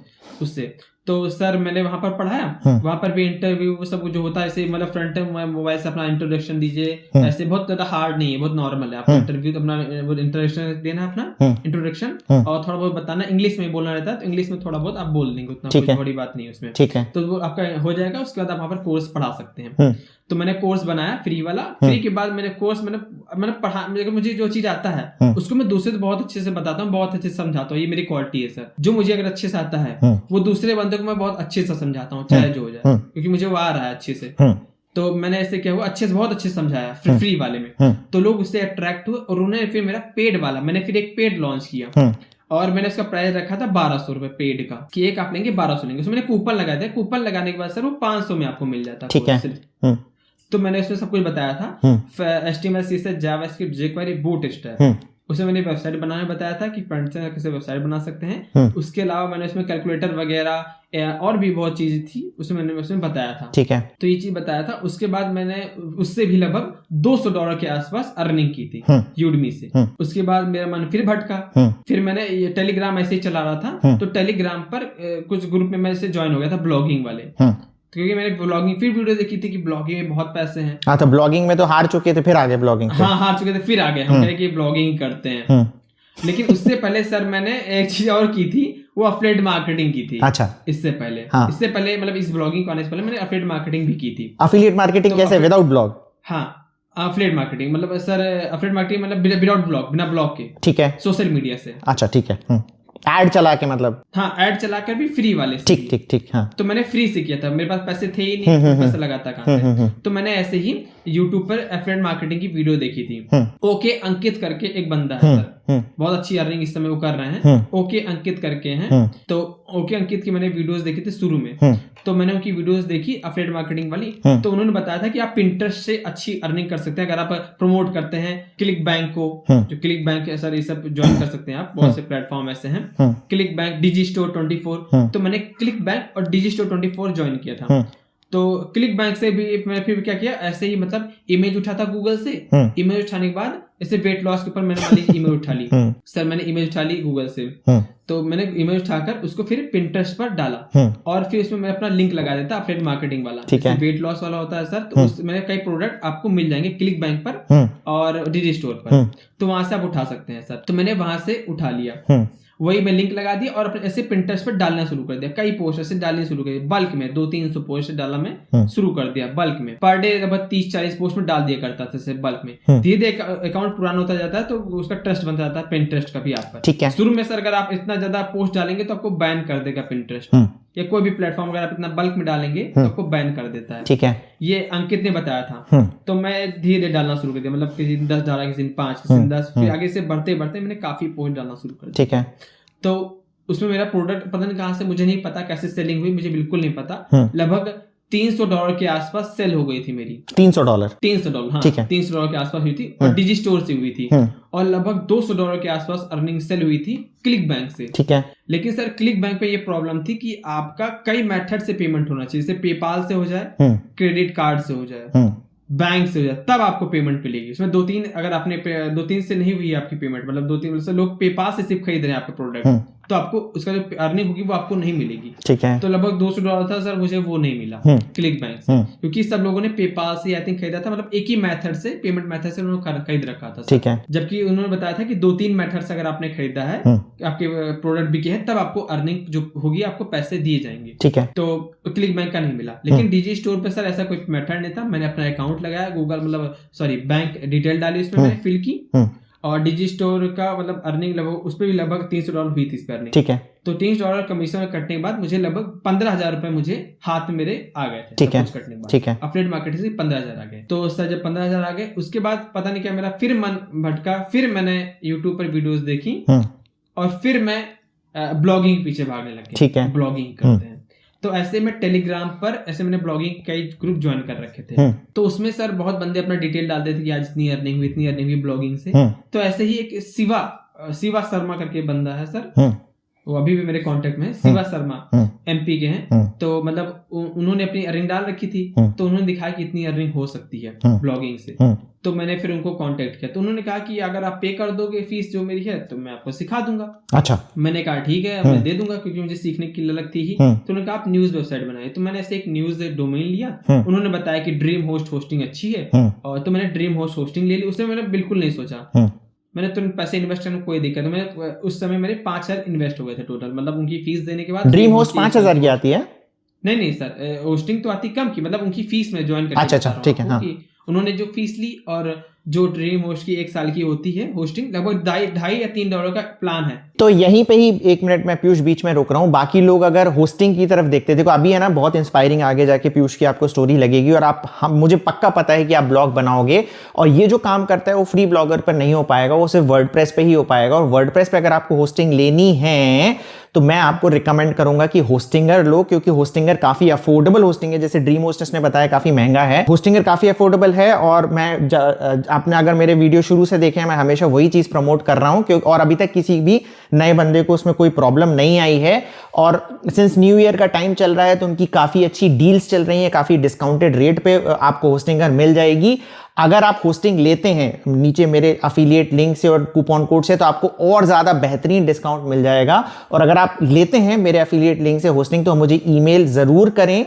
उससे। तो सर मैंने वहां पर पढ़ाया, वहां पर भी इंटरव्यू सब जो होता है, ऐसे मतलब फ्रंट एंड मोबाइल से अपना इंट्रोडक्शन दीजिए, ऐसे बहुत ज्यादा हार्ड नहीं है, बहुत नॉर्मल है। आपको इंटरव्यू तो अपना इंट्रोडक्शन देना है, अपना इंट्रोडक्शन, और थोड़ा बहुत बताना, इंग्लिश में बोलना रहता है, तो इंग्लिश में थोड़ा बहुत आप बोल देंगे, उतना कोई बड़ी बात नहीं है उसमें। ठीक है। तो वो आपका हो जाएगा, उसके बाद आप वहां पर कोर्स पढ़ा सकते हैं। तो मैंने कोर्स बनाया फ्री वाला। फ्री के बाद मैंने कोर्स मैंने पढ़ा, मुझे जो चीज आता है उसको मैं दूसरे से बहुत अच्छे से बताता हूँ, बहुत अच्छे से समझाता हूँ। ये मेरी क्वालिटी है सर, जो मुझे अगर अच्छे से आता है वो दूसरे बंदे को मैं बहुत अच्छे से समझाता हूँ, चाहे जो हो जाए, क्योंकि मुझे वो आ रहा है अच्छे से। तो मैंने ऐसे क्या हुआ, अच्छे से बहुत अच्छे से समझाया फ्री वाले में, तो लोग उससे अट्रैक्ट हुए, और उन्होंने फिर मेरा पेड वाला, मैंने फिर एक पेड लॉन्च किया, और मैंने उसका प्राइस रखा था 1200 रुपए पेड का, कि एक आप लेंगे 1200 लेंगे। उसमें मैंने कूपन लगाया था, कूपन लगाने के बाद सर वो 500 में आपको मिल जाता। ठीक है। तो मैंने उसमें सब कुछ बताया था, HTML, CSS, JavaScript, jQuery, bootstrap. उसमें मैंने वेबसाइट बनाने बताया था कि फ्रंट से कैसे वेबसाइट बना सकते हैं। उसके अलावा मैंने उसमें कैलकुलेटर वगैरह और भी बहुत चीजें थी, उसमें मैंने उसमें बताया था। ठीक है। तो ये चीज बताया था। उसके बाद मैंने उससे भी लगभग $200 के आसपास अर्निंग की थी यूडमी से। उसके बाद मेरा मन फिर भटका, फिर मैंने ये टेलीग्राम ऐसे ही चला रहा था, तो टेलीग्राम पर कुछ ग्रुप में मैं से ज्वाइन हो गया था, ब्लॉगिंग वाले, क्योंकि मैंने ब्लॉगिंग फिर वीडियो देखी थी कि ब्लॉगिंग में बहुत पैसे हैं। हाँ, तो ब्लॉगिंग में तो हार चुके थे, फिर आगे ब्लॉगिंग। हाँ, हार चुके थे, फिर आगे हम कहे कि ब्लॉगिंग करते हैं। लेकिन उससे पहले सर मैंने एक चीज और की थी, वो अफिलिएट मार्केटिंग की थी। अच्छा। इससे पहले इससे पहले मतलब इस ब्लॉगिंग को आने से पहले मैंने अफिलिएट मार्केटिंग भी की थी। अफिलिएट मार्केटिंग कैसे? Without blog? हाँ, अफिलिएट मार्केटिंग मतलब सर अफिलिएट मार्केटिंग मतलब विदाउट ब्लॉग, बिना ब्लॉग के। ठीक है। सोशल मीडिया से। अच्छा, ठीक है। ऐड चला के मतलब? हाँ, ऐड चलाकर भी फ्री वाले। ठीक ठीक ठीक। हाँ, तो मैंने फ्री से किया था, मेरे पास पैसे थे ही नहीं, पैसा लगाता कहाँ से। तो मैंने ऐसे ही यूट्यूब पर अफिलिएट मार्केटिंग की वीडियो देखी थी। ओके अंकित करके एक बंदा है सर, बहुत अच्छी अर्निंग इस समय वो कर रहे हैं। ओके अंकित करके हैं। तो ओके अंकित की मैंने वीडियोस देखी थी शुरू में, तो मैंने उनकी वीडियोस देखी अफिलिएट मार्केटिंग वाली। तो उन्होंने बताया था कि आप पिंटरेस्ट से अच्छी अर्निंग कर सकते हैं अगर आप प्रमोट करते हैं क्लिक बैंक को। जो क्लिक बैंक है सर, ये सब ज्वाइन कर सकते हैं आप, बहुत से प्लेटफॉर्म ऐसे हैं, क्लिक बैंक, डिजिस्टोर 24। तो मैंने क्लिक बैंक और डिजिस्टोर 24 ज्वाइन किया था। तो क्लिक बैंक से भी मैंने फिर क्या किया, ऐसे ही मतलब इमेज उठाता गूगल से, इमेज उठाने के बाद ऐसे वेट लॉस के ऊपर मैंने इमेज उठा ली सर, मैंने इमेज उठा ली गूगल से। तो मैंने इमेज उठाकर उसको फिर पिंटरेस्ट पर डाला, और फिर उसमें मैं अपना लिंक लगा देता अफिलिएट मार्केटिंग वाला। ठीक है। वेट लॉस वाला होता है सर, तो उसमें कई प्रोडक्ट आपको मिल जाएंगे क्लिक बैंक पर और डिजिस्टोर पर, तो वहां से आप उठा सकते हैं सर। तो मैंने वहां से उठा लिया, वही मैं लिंक लगा दिया और ऐसे पिंटरेस्ट पर डालना शुरू कर दिया। कई पोस्ट ऐसे डालने शुरू कर दिया, बल्क में 200-300 पोस्ट डाला मैं शुरू कर दिया बल्क में। पर डे लगभग 30-40 पोस्ट में डाल दिया करता था बल्क में। धीरे धीरे अकाउंट पुराना होता जाता है तो उसका ट्रस्ट बनता जाता है, पिंटरेस्ट का भी आपका। ठीक है। शुरू में सर अगर आप इतना ज्यादा पोस्ट डालेंगे तो आपको बैन कर देगा पिंटरेस्ट, या कोई भी प्लेटफॉर्म अगर आप इतना बल्क में डालेंगे तो आपको बैन कर देता है। ठीक है। ये अंकित ने बताया था। तो मैं धीरे धीरे डालना शुरू कर दिया, मतलब किसी दिन 10 डाला, किसी दिन 5, किसी दिन 10, फिर आगे से बढ़ते बढ़ते मैंने काफी पोस्ट डालना शुरू कर दिया। ठीक है। तो उसमें मेरा प्रोडक्ट पता नहीं कहाँ से, मुझे नहीं पता कैसे सेलिंग हुई, मुझे बिल्कुल नहीं पता। लगभग $300 के आसपास सेल हो गई थी मेरी। $300 हाँ, $300 के आसपास हुई थी और डिजी स्टोर से हुई थी। और लगभग $200 के आसपास अर्निंग सेल हुई थी क्लिक बैंक से। ठीक है। लेकिन सर क्लिक बैंक पे ये प्रॉब्लम थी कि आपका कई मेथड से पेमेंट होना चाहिए, जैसे पेपाल से हो जाए, क्रेडिट कार्ड से हो जाए, बैंक से हो जाए, तब आपको पेमेंट मिलेगी। उसमें 2-3 अगर आपने 2-3 से नहीं हुई आपकी पेमेंट, मतलब 2-3 से लोग पेपाल से सिर्फ खरीद रहे हैं आपके प्रोडक्ट, तो आपको उसका जो अर्निंग होगी वो आपको नहीं मिलेगी। ठीक है। तो लगभग $200 था सर, मुझे वो नहीं मिला क्लिक बैंक से, क्योंकि सब लोगों ने पेपाल से आई थिंक खरीदा था, मतलब एक ही मेथड से, पेमेंट मेथड से उन्होंने खरीद रखा था। ठीक है। जबकि उन्होंने बताया था कि 2-3 मेथड से अगर आपने खरीदा है, आपके प्रोडक्ट बिके हैं, तब आपको अर्निंग जो होगी आपको पैसे दिए जाएंगे। ठीक है। तो क्लिक बैंक का नहीं मिला। लेकिन डिजी स्टोर पे सर ऐसा कोई मेथड नहीं था। मैंने अपना अकाउंट लगाया, गूगल बैंक डिटेल डाली, उसमें मैंने फिल की, और डिजी स्टोर का मतलब अर्निंग लगभग उस पर भी लगभग $300 हुई थी इस पर अर्निंग। ठीक है। तो $300 कमीशन कटने के बाद मुझे लगभग 15,000 रुपए मुझे हाथ में मेरे आ गए थे। ठीक है। कटने के बाद, ठीक है, अफिलिएट मार्केटिंग से 15,000 आ गए। तो सर जब 15,000 आ गए, उसके बाद पता नहीं क्या मेरा फिर मन भटका, फिर मैंने यूट्यूब पर वीडियोस देखी और फिर मैं ब्लॉगिंग पीछे भागने लग गया। ठीक है। ब्लॉगिंग करते हैं, तो ऐसे में टेलीग्राम पर ऐसे मैंने ब्लॉगिंग कई ग्रुप ज्वाइन कर रखे थे। तो उसमें सर बहुत बंदे अपना डिटेल डालते थे कि आज इतनी अर्निंग हुई ब्लॉगिंग से। तो ऐसे ही एक शिवा शर्मा करके बंदा है सर, वो अभी भी मेरे कांटेक्ट में है, शिवा शर्मा MP के हैं। तो मतलब उन्होंने अपनी अर्निंग डाल रखी थी, तो उन्होंने दिखाया कि इतनी अर्निंग हो सकती है ब्लॉगिंग से। तो मैंने फिर उनको कांटेक्ट किया, तो उन्होंने कहा कि अगर आप पे कर दोगे फीस जो मेरी है, तो मैं आपको सिखा दूंगा। अच्छा। मैंने कहा ठीक है, मैं दे दूंगा, क्योंकि मुझे सीखने की ललक थी ही। तो उन्होंने कहा आप न्यूज वेबसाइट बनाए, तो मैंने ऐसे एक न्यूज डोमेन लिया। उन्होंने बताया कि ड्रीम होस्ट होस्टिंग अच्छी है, और तो मैंने ड्रीम होस्ट होस्टिंग ले ली। उसमें मैंने बिल्कुल नहीं सोचा, मैंने तुरंत पैसे इन्वेस्ट करने कोई दिक्कत नहीं। मैंने उस समय मेरे 5,000 इन्वेस्ट हो गए थे टोटल, मतलब उनकी फीस देने के बाद। ड्रीम होस्ट 5,000 की आती है? नहीं सर, होस्टिंग तो आती कम की, मतलब उनकी फीस में ज्वाइन करके। अच्छा, ठीक है। हाँ। उन्होंने जो फीस ली, और जो ड्रीम होस्ट की 1 साल की होती है होस्टिंग, लगभग $2.5 या $3 का प्लान है। तो यहीं पे ही 1 मिनट में पीयूष बीच में रोक रहा हूँ। बाकी लोग अगर होस्टिंग की तरफ देखते, देखो अभी है ना बहुत इंस्पायरिंग, आगे जाके पीयूष की आपको स्टोरी लगेगी, और मुझे पक्का पता है कि आप ब्लॉग बनाओगे, और ये जो काम करता है वो फ्री ब्लॉगर पर नहीं हो पाएगा, वो सिर्फ वर्डप्रेस पे ही हो पाएगा। और वर्डप्रेस पे अगर आपको होस्टिंग लेनी है, तो मैं आपको रिकमेंड करूंगा कि होस्टिंगर लो, क्योंकि होस्टिंगर काफी अफोर्डेबल होस्टिंग है। जैसे ड्रीम होस्टर्स ने बताया काफी महंगा है, होस्टिंगर काफी अफोर्डेबल है। और मैं आपने अगर मेरे वीडियो शुरू से देखे हैं, मैं हमेशा वही चीज प्रमोट कर रहा हूं, क्योंकि और अभी तक किसी भी नए बंदे को उसमें कोई प्रॉब्लम नहीं आई है। और सिंस न्यू ईयर का टाइम चल रहा है, तो उनकी काफी अच्छी डील्स चल रही हैं, काफी डिस्काउंटेड रेट पे आपको होस्टिंगर मिल जाएगी। अगर आप होस्टिंग लेते हैं नीचे मेरे अफिलिएट लिंक से और कूपन कोड से, तो आपको और ज्यादा बेहतरीन डिस्काउंट मिल जाएगा। और अगर आप लेते हैं मेरे अफिलिएट लिंक से होस्टिंग, तो मुझे ईमेल जरूर करें,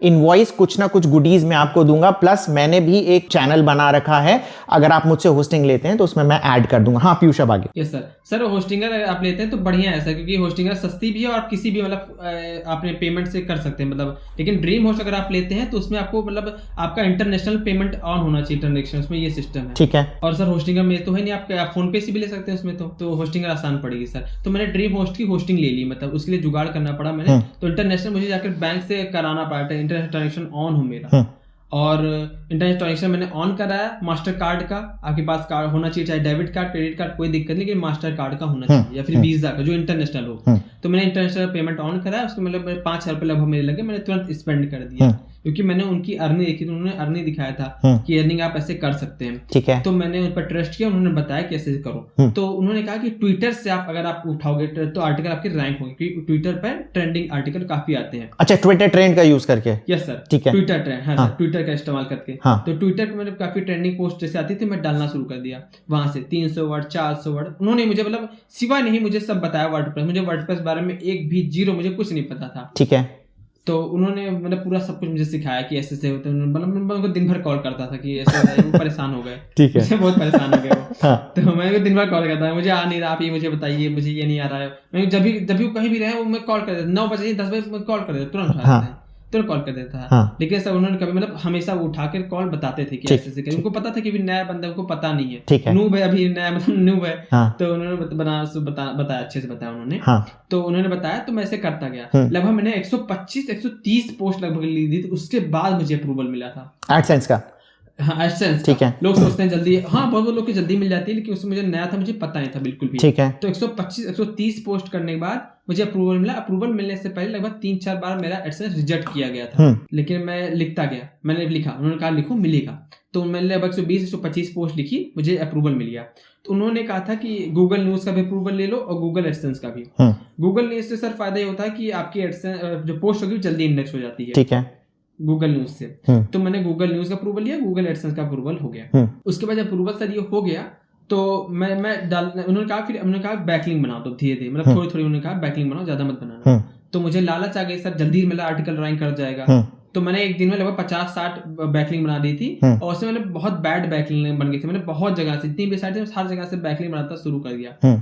इनवॉइस कुछ ना कुछ गुडीज में आपको दूंगा। प्लस मैंने भी एक चैनल बना रखा है, अगर आप मुझसे होस्टिंग लेते हैं तो उसमें मैं ऐड कर दूंगा। हाँ पीयूष अब आगे। यस सर होस्टिंगर अगर आप लेते हैं तो बढ़िया है सर, क्योंकि होस्टिंगर सस्ती भी है, और आप किसी भी मतलब आपने पेमेंट से कर सकते हैं मतलब। लेकिन ड्रीम होस्ट अगर आप लेते हैं तो उसमें आपको मतलब आपका इंटरनेशनल पेमेंट ऑन होना चाहिए, ट्रांजेक्शन उसमें ये सिस्टम है। ठीक है। और सर होस्टिंगर में तो है नहीं, आप फोन पे से भी ले सकते हैं उसमें, तो होस्टिंगर आसान पड़ेगी सर। तो मैंने ड्रीम होस्ट की होस्टिंग ले ली, मतलब उसके लिए जुगाड़ करना पड़ा मैंने। तो इंटरनेशनल मुझे जाकर बैंक से कराना पड़ा, इंटरनेशनल ट्रांजेक्शन ऑन हो मेरा, और इंटरनेट ट्रांजेक्शन मैंने ऑन कराया। मास्टर कार्ड का आपके पास कार्ड होना चाहिए, चाहे डेबिट कार्ड क्रेडिट कार्ड कोई दिक्कत नहीं, लेकिन मास्टर कार्ड का होना चाहिए, या फिर वीजा का जो इंटरनेशनल हो। तो मैंने इंटरनेशनल पेमेंट ऑन कराया, उसको मतलब 5,000 रुपये लगभग मेरे लगे, मैंने तुरंत स्पेंड कर दिया, क्योंकि मैंने उनकी अर्निंग देखी, तो उन्होंने अर्निंग दिखाया था कि अर्निंग आप ऐसे कर सकते हैं। ठीक है। तो मैंने उन पर ट्रस्ट किया, उन्होंने बताया कि ऐसे करो। तो उन्होंने कहा कि ट्विटर से आप अगर आप उठाओगे तो आर्टिकल आपके रैंक होंगे, क्योंकि ट्विटर पर ट्रेंडिंग आर्टिकल काफी आते हैं। अच्छा, ट्विटर ट्रेंड का यूज करके? यस सर, ठीक है, ट्विटर ट्रेंड, हाँ सर, ट्विटर का इस्तेमाल करके। तो ट्विटर पे मतलब काफी ट्रेंडिंग पोस्ट जैसे आती थी, मैं डालना शुरू कर दिया। वहां से 300 वर्ड 400 वर्ड उन्होंने मुझे मतलब सिवा नहीं मुझे सब बताया वर्डप्रेस। मुझे वर्डप्रेस बारे में एक भी जीरो मुझे कुछ नहीं पता था। ठीक है। तो उन्होंने मतलब पूरा सब कुछ मुझे सिखाया कि ऐसे से होते हैं। मतलब मैं उनको दिन भर कॉल करता था कि ऐसे वो परेशान हो गए। ठीक है। बहुत परेशान हो गए वो। तो मैं दिन भर कॉल करता था, मुझे आ नहीं रहा, आप ये मुझे बताइए, मुझे ये नहीं आ रहा है। मैं जब भी कहीं भी रहे मैं कॉल कर देता, 9 बजे 10 बजे कॉल कर देता, तुरंत कॉल कर देता है। हाँ। लेकिन सर उन्होंने कभी मतलब हमेशा उठाकर कॉल बताते थे कि ऐसे करें। उनको पता था कि नया बंदा, उनको पता नहीं है, नूब है अभी नया, मतलब नूब है। हाँ। तो उन्होंने बताया, अच्छे से बताया उन्होंने। हाँ। तो उन्होंने बताया, तो मैं ऐसे करता गया। लगभग मैंने 125-130 पोस्ट लगभग ली थी, उसके बाद मुझे अप्रूवल मिला था एडसेंस का। हाँ एडसेंस, ठीक है। लोग सोचते हैं जल्दी, हाँ बहुत लोग की जल्दी मिल जाती है, लेकिन उसमें मुझे नया था, मुझे पता नहीं था बिल्कुल भी। ठीक है। तो 125-130 पोस्ट करने के बाद मुझे अप्रूवल मिला। अप्रूवल मिलने से पहले लगभग 3-4 बार मेरा एडसेंस रिजेक्ट किया गया था, लेकिन मैं लिखता गया, मैंने लिखा, उन्होंने कहा लिखो मिलेगा, तो मैंने लगभग 120-125 पोस्ट लिखी, मुझे अप्रूवल मिल गया। तो उन्होंने कहा था कि गूगल न्यूज का भी अप्रूवल ले लो और गूगल एडसेंस का भी। गूगल न्यूज से सर फायदा ये होता है कि आपकी एडसेंस जो पोस्ट होगी जल्दी इंडेक्स हो जाती है, ठीक है, गूगल न्यूज से। तो मैंने गूगल न्यूज का अप्रूवल लिया, गूगल एडसेंस का अप्रूवल हो गया। उसके बाद जब अप्रूवल सर ये हो गया तो मैं डाल, उन्होंने कहा, फिर उन्होंने कहा बैकलिंक बनाओ, तो धीरे धीरे मतलब थोड़ी थोड़ी उन्होंने कहा बैकलिंक बनाओ, ज्यादा मत बनाना। तो मुझे लालच आ गई सर जल्दी मेरा आर्टिकल रैंक कर जाएगा, तो मैंने एक दिन में लगभग 50-60 बैकलिंक बना दी थी, और उसमें मैंने बहुत बैड बैकलिंक बन गई थी। मैंने बहुत जगह से, जितनी भी साइट थी हर जगह से बैकलिंक बनाना शुरू कर दिया।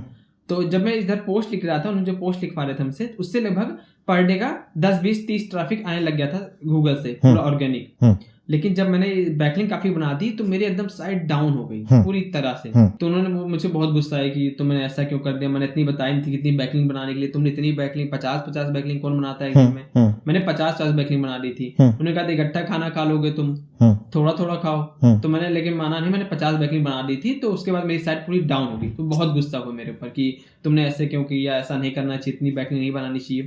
तो जब मैं इधर पोस्ट लिख रहा था, उन्होंने जो पोस्ट लिखवा रहे थे हमसे, उससे लगभग पर डे का 10-20-30 ट्रैफिक आने लग गया था गूगल से, पूरा ऑर्गेनिक। लेकिन जब मैंने बैकलिंक काफी बना दी तो मेरी एकदम साइट डाउन हो गई पूरी तरह से। तो उन्होंने मुझे बहुत गुस्सा है कि तुमने ऐसा क्यों कर दिया, मैंने इतनी बताई नहीं थी कितनी बैकलिंक बनाने के लिए, तुमने इतनी बैकलिंक 50-50 बैकलिंक कौन बनाता है एक दिन में, मैंने 50-50 बैकलिंक बना दी थी। उन्होंने कहा इकट्ठा खाना खा लोगे तुम, थोड़ा थोड़ा खाओ, तो मैंने लेकिन माना नहीं, मैंने 50 बैकलिंक बना दी थी। तो उसके बाद मेरी साइट पूरी डाउन हो गई, तो बहुत गुस्सा हुआ मेरे ऊपर कि तुमने ऐसे क्यों किया, ऐसा नहीं करना चाहिए, इतनी बैकलिंक नहीं बनानी चाहिए।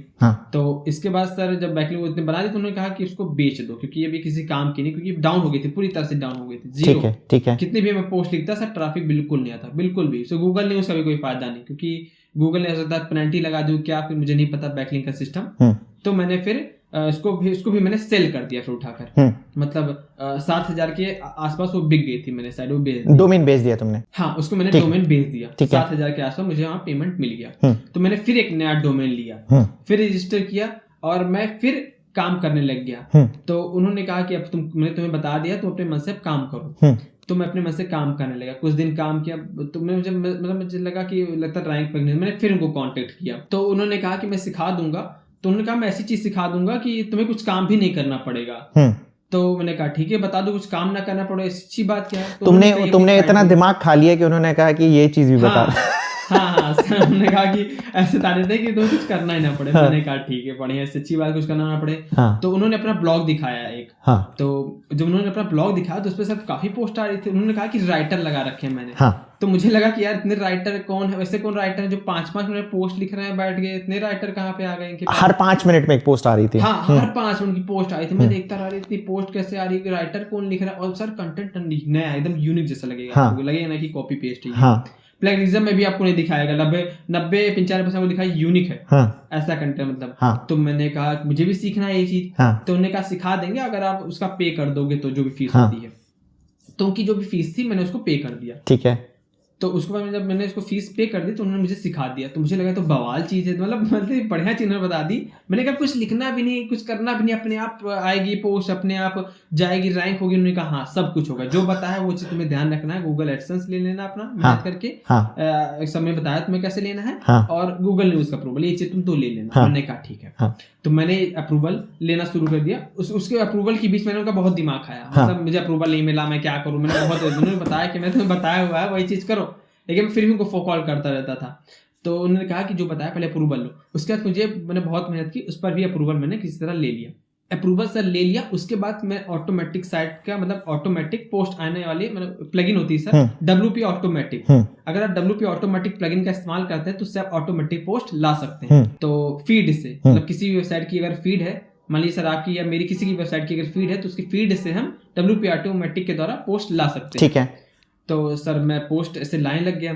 तो इसके बाद सर जब बैकलिंक उतनी बना दी तो उन्होंने कहा कि उसको बेच दो, क्योंकि ये भी किसी काम की नहीं, क्योंकि डाउन हो गई थी, पूरी तरह से डाउन हो गई थी, जीरो। ठीक है। कितनी भी मैं पोस्ट लिखता सर ट्रैफिक बिल्कुल नहीं आता, बिल्कुल भी। सो गूगल न्यूज का भी कोई फायदा नहीं, क्योंकि गूगल ने ऐसा पेनल्टी लगा दूं क्या, फिर मुझे नहीं पता बैकलिंक का सिस्टम। तो मैंने फिर इसको भी मैंने सेल कर दिया फिर उठाकर, मतलब 7,000 के आसपास वो बिक गई थी, मैंने साइड वो बेच, डोमेन बेच दिया तुमने? हाँ, उसको मैंने डोमेन बेच दिया, 7,000 के आसपास मुझे वहाँ पेमेंट मिल गया। तो मैंने फिर एक नया डोमेन लिया, फिर रजिस्टर किया और मैं फिर काम करने लग गया। तो उन्होंने कहा कि अब मैंने तुम्हें बता दिया, तुम अपने मन से अब काम करो। तो मैं अपने मन से काम करने लगा, कुछ दिन काम किया, तो मुझे लगा कि लगता रैंक पर, मैंने फिर उनको कांटेक्ट किया। तो उन्होंने कहा कि मैं सिखा दूंगा, तो उन्होंने कहा मैं ऐसी चीज सिखा दूंगा कि तुम्हें कुछ काम भी नहीं करना पड़ेगा। तो मैंने कहा ठीक है बता दो, कुछ काम ना करना पड़े, अच्छी बात क्या है। तो तुमने इतना दिमाग खा लिया कि उन्होंने कहा कि ये चीज भी बता। हाँ, उन्होंने कहा कि ऐसे बता देते कि तुम्हें कुछ करना ही ना पड़े। मैंने कहा ठीक है, बढ़िया, इससे अच्छी बात कुछ करना ना पड़े। तो उन्होंने अपना ब्लॉग दिखाया एक। तो जब उन्होंने अपना ब्लॉग दिखाया तो उस पर सब काफी पोस्ट आ रही थी। उन्होंने कहा कि राइटर लगा रखे हैं मैंने। तो मुझे लगा कि यार इतने राइटर कौन है, वैसे कौन राइटर है जो 5-5 मिनट पोस्ट लिख रहे हैं बैठ के, इतने राइटर कहाँ पे आ गए इनके पास? हर 5 मिनट में एक पोस्ट आ रही थी। हाँ, हर 5 मिनट की पोस्ट आई थी। मैं देखता रहा इतनी पोस्ट कैसे आ रही है, राइटर कौन लिख रहा है, और सर कंटेंट नया एकदम यूनिक जैसा लगेगा, लगेगा ना कि कॉपी पेस्ट है। प्लेगरिज्म में भी आपको नहीं दिखाएगा, 90-95% दिखाई यूनिक है, ऐसा कंटेंट मतलब। तो मैंने कहा मुझे भी सीखना है ये चीज। तो उन्होंने कहा सिखा देंगे अगर आप उसका पे कर दोगे, तो जो भी फीस होती है, तो उनकी जो भी फीस थी मैंने उसको पे कर दिया। ठीक है। तो उसके बाद जब मैंने इसको फीस पे कर दी तो उन्होंने मुझे सिखा दिया। तो मुझे लगा तो बवाल चीज है, मतलब बढ़िया चीज उन्होंने बता दी। मैंने कहा कुछ लिखना भी नहीं, कुछ करना भी नहीं, अपने आप आएगी पोस्ट, अपने आप जाएगी, रैंक होगी। उन्होंने कहा हाँ सब कुछ होगा, जो बताया वो चीज तुम्हें ध्यान रखना है। गूगल एडसेंस ले लेना अपना मेहनत करके, समय बताया तुम्हें कैसे लेना है, और गूगल न्यूज का अप्रूवल, ये चीज तुम तो ले लेना। मैंने कहा ठीक है। तो मैंने अप्रूवल लेना शुरू कर दिया। उसके अप्रूवल के बीच मैंने उनका बहुत दिमाग खाया, मतलब मुझे अप्रूवल नहीं मिला, मैं क्या करूँ। मैंने बहुत उन्होंने बताया कि मैं तुम्हें बताया हुआ है वही चीज करो, लेकिन फिर भी उनको कॉल करता रहता था। तो उन्होंने कहा कि जो बताया पहले अप्रूवल लो। उसके बाद मैंने बहुत मेहनत की, उस पर भी अप्रूवल मैंने किसी तरह ले लिया। अप्रूवल सर ले लिया। उसके बाद मैं ऑटोमेटिक साइट का, मतलब ऑटोमेटिक पोस्ट आने वाली मतलब प्लगइन होती है सर, WP ऑटोमेटिक। अगर आप WP ऑटोमेटिक प्लगइन का इस्तेमाल करते हैं तो उससे आप ऑटोमेटिक पोस्ट ला सकते हैं। तो फीड से, मतलब किसी भी वेबसाइट की अगर फीड है, मान लीजिए सर आपकी या मेरी किसी की वेबसाइट की अगर फीड है, तो उसकी फीड से हम WP ऑटोमेटिक के द्वारा पोस्ट ला सकते हैं। ठीक है। तो सर मैं पोस्ट ऐसे लाइन लग गया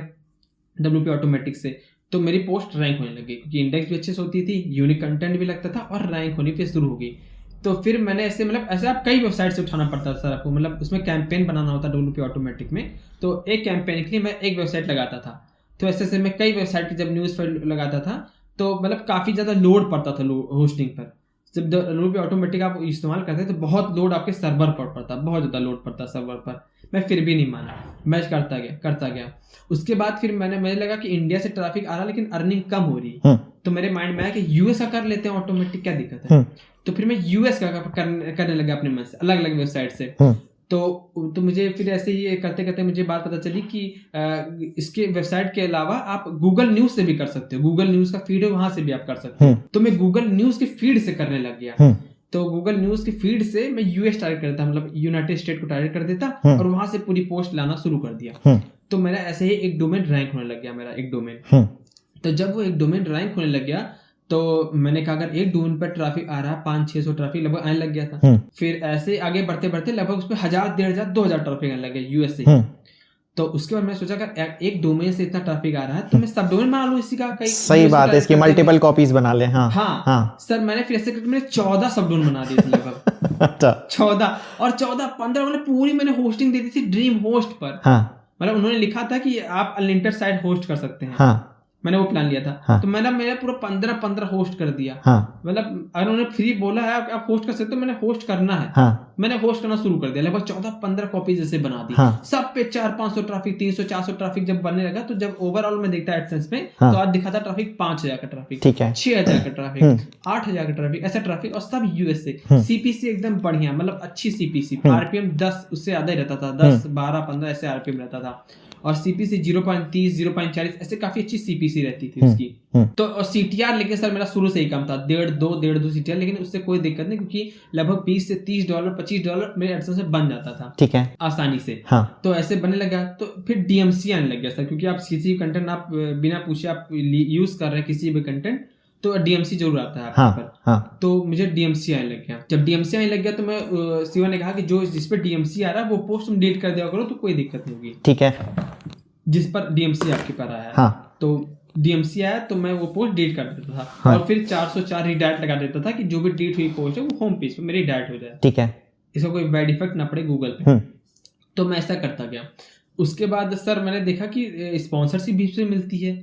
WP ऑटोमेटिक से, तो मेरी पोस्ट रैंक होने लगी, क्योंकि इंडेक्स भी अच्छे से होती थी, यूनिक कंटेंट भी लगता था, और रैंक होनी फिर शुरू हो गई। तो फिर मैंने ऐसे आप कई वेबसाइट से उठाना पड़ता था सर आपको, मतलब उसमें कैंपेन बनाना होता WP ऑटोमेटिक में। तो एक कैंपेन के लिए मैं एक वेबसाइट लगाता था। तो ऐसे मैं कई वेबसाइट की जब न्यूज़ फीड लगाता था तो मतलब काफ़ी ज़्यादा लोड पड़ता था होस्टिंग पर। जब WP ऑटोमेटिक आप इस्तेमाल करते तो बहुत लोड आपके सर्वर पर पड़ता, बहुत ज़्यादा लोड पड़ता सर्वर पर। मैं फिर भी नहीं माना, मैं करता गया। उसके बाद फिर मुझे लगा कि इंडिया से ट्रैफिक आ रहा लेकिन अर्निंग कम हो रही। तो मेरे माइंड में आया कि यूएस का कर लेते हैं ऑटोमेटिक, क्या दिक्कत है। तो फिर मैं यूएस का करने लगा अपने मन से, अलग अलग वेबसाइट से। तो मुझे फिर ऐसे ही करते करते मुझे बात पता चली कि इसके वेबसाइट के अलावा आप गूगल न्यूज से भी कर सकते हो। गूगल न्यूज का फीड है, वहां से भी आप कर सकते हो। तो मैं गूगल न्यूज के फीड से करने लग गया। तो गूगल न्यूज की फीड से मैं यूएस टारगेट करता, मतलब यूनाइटेड स्टेट को टारगेट कर देता, और वहां से पूरी पोस्ट लाना शुरू कर दिया। तो मेरा ऐसे ही एक डोमेन रैंक होने लग गया, मेरा एक डोमेन। तो जब वो एक डोमेन रैंक होने लग गया तो मैंने कहा अगर एक डोमेन पर ट्रैफिक आ रहा है 500-600 ट्रैफिक लगभग आने लग गया था। फिर ऐसे आगे बढ़ते बढ़ते लगभग उस पर 1000, 1500, 2000 ट्रैफिक आने लग गया यूएसए। तो उसके बाद मैंने सोचा अगर एक डोमेन से इतना ट्रैफिक आ रहा है तो मैं सब डोमेन बना लूं इसी का। कई सही बात है, इसकी मल्टीपल कॉपीज बना ले। हाँ सर मैंने फिर ऐसे करके मैंने 14 सब डोमेन बना दिए थे लगभग 14 और 14-15 मैंने पूरी मैंने होस्टिंग दे दी थी ड्रीम होस्ट पर। मतलब उन्होंने लिखा था कि आप अनलिमिटेड साइट होस्ट कर सकते हैं। मैंने वो प्लान लिया था। तो मैंने पूरा 15 होस्ट कर दिया। मतलब अगर उन्होंने फ्री बोला है आप होस्ट कर सकते हो, मैंने होस्ट करना है। मैंने होस्ट करना शुरू कर दिया, लगभग 14-15 कॉपीज जैसे बना दी। सब पे 400-500 ट्रैफिक, 300-400 ट्रैफिक जब बनने लगा तो जब ओवरऑल में देखता एडसेंस में तो आज दिखाता ट्रैफिक 5000 का ट्रैफिक, 6000 का ट्रैफिक, 8000 का ट्रैफिक, ऐसा ट्रैफिक और सब यूएसए। सीपीसी एकदम बढ़िया, मतलब अच्छी सीपीसी, आरपीएम 10 उससे ज्यादा ही रहता था, 10, 12, 15 ऐसे आरपीएम रहता था। और सीपीसी 0.30, 0.40 ऐसे काफी अच्छी सीपीसी रहती थी उसकी। तो और सीटीआर लेकिन सर मेरा शुरू से ही कम था, 1.5-2 सीटीआर, लेकिन उससे कोई दिक्कत नहीं क्योंकि लगभग $20 से $30, $25 मेरे एडसेंस से बन जाता था। ठीक है, आसानी से। तो ऐसे बनने लगा तो फिर डीएमसी आने लग गया सर, क्योंकि आप किसी भी कंटेंट आप बिना पूछे आप यूज कर रहे हैं किसी भी कंटेंट तो डीएमसी जरूर आता है आपके पर। तो मुझे डीएमसी आने लग गया। जब डीएमसी आने लग गया तो मैं शिवा ने कहा कि जो जिस पर डीएमसी आ रहा है वो पोस्ट तुम डिलीट कर दिया करो तो कोई दिक्कत नहीं होगी। ठीक है, जिस पर डीएमसी आपके पर आया है। तो डीएमसी आया तो मैं वो पोस्ट डिलीट कर देता था। और फिर 404 रीडायरेक्ट लगा देता था कि जो भी डिलीट हुई पोस्ट है वो होम पेज पे मेरी रीडायरेक्ट हो जाए। ठीक है, इसका कोई बैड इफेक्ट ना पड़े गूगल पे। तो मैं ऐसा करता गया। उसके बाद सर मैंने देखा कि स्पॉन्सरशिप भी से मिलती है।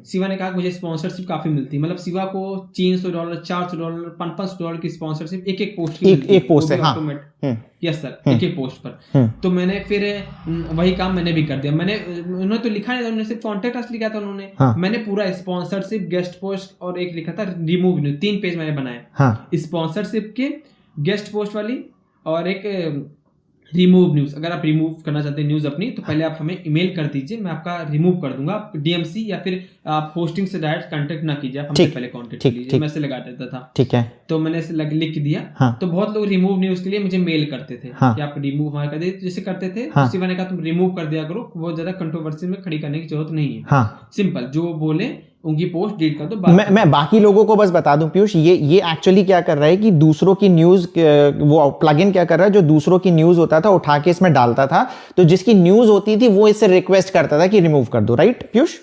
शिवा ने कहा मुझे स्पॉन्सरशिप काफी मिलती है, मतलब शिवा को $300, $400, $500 की स्पॉन्सरशिप एक पोस्ट की, एक पोस्ट है। यस सर, एक पोस्ट पर। तो मैंने फिर वही काम मैंने भी कर दिया। उन्होंने तो लिखा नहीं था, उन्होंने सिर्फ कॉन्टेक्ट अस लिखा था उन्होंने। मैंने पूरा स्पॉन्सरशिप, गेस्ट पोस्ट और एक लिखा था रिमूव न्यूज, 3 पेज मैंने बनाए स्पॉन्सरशिप के, गेस्ट पोस्ट वाली और एक रिमूव न्यूज। अगर आप रिमूव करना चाहते हैं न्यूज अपनी तो पहले आप हमें ईमेल कर दीजिए, मैं आपका रिमूव कर दूंगा। आप डीएमसी या फिर आप होस्टिंग से डायरेक्ट कांटेक्ट ना कीजिए, आप हमसे पहले कांटेक्ट कीजिए, मैं ऐसे लगा देता था। ठीक है, तो मैंने ऐसे लिख दिया। तो बहुत लोग रिमूव न्यूज के लिए मुझे मेल करते थे कि आप रिमूव हमारे कर दीजिए, जैसे करते थे। शिवा ने कहा तुम रिमूव कर दिया करो, बहुत ज्यादा कंट्रोवर्सी में खड़ी करने की जरूरत नहीं है। सिंपल, जो बोले उनकी पोस्ट डिलीट कर दो। मैं बाकी लोगों को बस बता दूं पीयूष, ये एक्चुअली क्या कर रहा है कि दूसरों की न्यूज, वो प्लगइन क्या कर रहा है, जो दूसरों की न्यूज होता था उठा के इसमें डालता था, तो जिसकी न्यूज होती थी वो इससे रिक्वेस्ट करता था कि रिमूव कर दो। राइट पीयूष?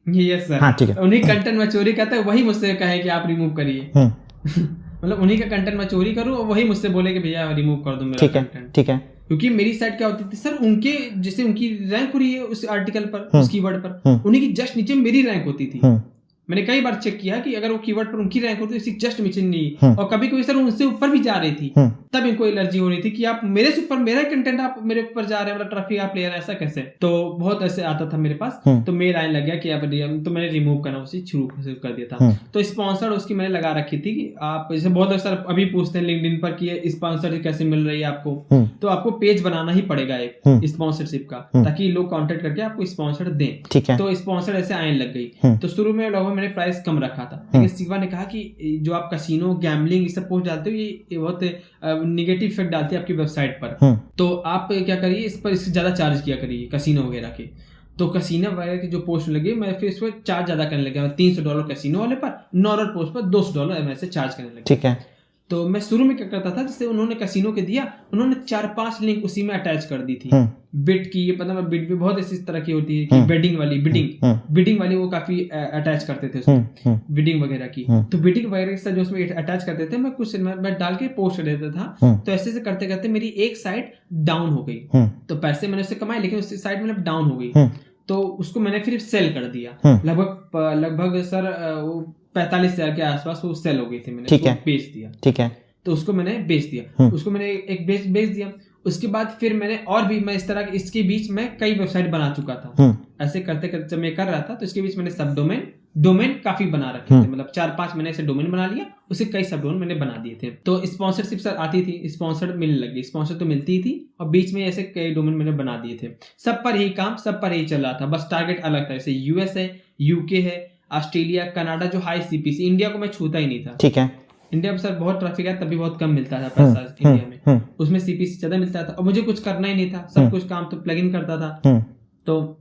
Yes sir. ठीक है, उन्हीं कंटेंट में चोरी करता है, वही मुझसे कहे कि आप रिमूव करिए। मतलब उन्हीं का कंटेंट में चोरी करूं और वही मुझसे बोले कि भैया रिमूव कर दो मेरा कंटेंट। ठीक है, क्योंकि मेरी साइट क्या होती थी सर, उनके जैसे उनकी रैंक हो रही है उस आर्टिकल पर, उस कीवर्ड पर, उन्हीं की जस्ट नीचे मेरी रैंक होती थी। मैंने कई बार चेक किया कि अगर वो कीवर्ड पर उनकी रैंक होती है, उसकी जस्ट नीचे नहीं, और कभी कभी सर उनसे ऊपर भी जा रही थी, तब इनको एलर्जी हो रही थी कि आप मेरे से ऊपर, मेरा कंटेंट आप मेरे ऊपर जा रहे हैं, मतलब ट्रैफिक आप ले रहे हैं, ऐसा कैसे? तो बहुत ऐसे आता था मेरे पास। तो मेल आने लग गया कि आप, तो मैंने रिमूव करना उसी शुरू कर दिया था। तो स्पॉन्सर्ड उसकी मैंने लगा रखी थी कि आप जैसे बहुत सर अभी पूछते हैं लिंक्डइन पर कि स्पॉन्सरशिप कैसे मिल रही है आपको, तो आपको पेज बनाना ही पड़ेगा एक स्पॉन्सरशिप का, ताकि लोग कॉन्टेक्ट करके आपको स्पॉन्सर दें। तो स्पॉन्सर ऐसे आने लग गई। तो शुरू में लगभग मैंने प्राइस कम रखा था, लेकिन शिवा ने कहा कि जो आप कसिनो, गैम्बलिंग ये सब पोस्ट डालते हो, ये बहुत निगेटिव इफेक्ट डालती है आपकी वेबसाइट पर। तो आप क्या करिए, इस पर इससे ज्यादा चार्ज किया करिए कसिनो वगैरह के। तो कसिनो वगैरह की जो पोस्ट लगे, मैं फिर इस पर चार्ज ज्यादा करने लगा। $300 कसिनो वाले पर, नॉर्मल पोस्ट पर $200 मैं से चार्ज करने लगा। ठीक है, तो मैं शुरू में क्या करता था, जैसे उन्होंने कसिनो के दिया, उन्होंने 4-5 लिंक उसी में अटैच कर दी थी। बिट की, ये पता है बिट भी बहुत इसी तरह की होती है कि बिडिंग वाली वो काफी अटैच करते थे उसमें, बिडिंग वगैरह की। तो बिडिंग वगैरह से जो उसमें अटैच करते थे, मैं कुछ मैं डाल के पोस्ट कर देता था। तो ऐसे से करते करते मेरी एक साइट डाउन हो गई। तो पैसे मैंने उससे कमाए, लेकिन उस साइट मतलब डाउन हो गई। तो उसको मैंने फिर सेल कर दिया। लगभग सर 45,000 के आसपास वो सेल हो गई थी। मैंने उसको बेच दिया। ठीक है, तो उसको मैंने बेच दिया। उसको मैंने एक बेच दिया। उसके बाद फिर मैंने और भी, मैं इस तरह इसके बीच में कई वेबसाइट बना चुका था। ऐसे करते करते जब मैं कर रहा था, तो इसके बीच मैंने सब डोमेन काफी बना रखे थे, मतलब 4-5 मैंने ऐसे डोमेन बना लिया, उसे कई सब डोमेन मैंने बना दिए थे। तो स्पॉन्सरशिप सर आती थी, स्पॉन्सर मिलने लगी, स्पॉन्सर तो मिलती ही थी, और बीच में ऐसे कई डोमेन मैंने बना दिए थे। सब पर ही काम, सब पर ही चल रहा था, बस टारगेट अलग था। जैसे यूएस है, यूके है, ऑस्ट्रेलिया, कनाडा, जो हाई सीपीसी। इंडिया को मैं छूता ही नहीं था। ठीक है, इंडिया में सर बहुत ट्रैफिक है, तभी बहुत कम मिलता था पैसा इंडिया में, उसमें सीपीसी ज्यादा मिलता था, और मुझे कुछ करना ही नहीं था, सब कुछ काम तो प्लगइन करता था। तो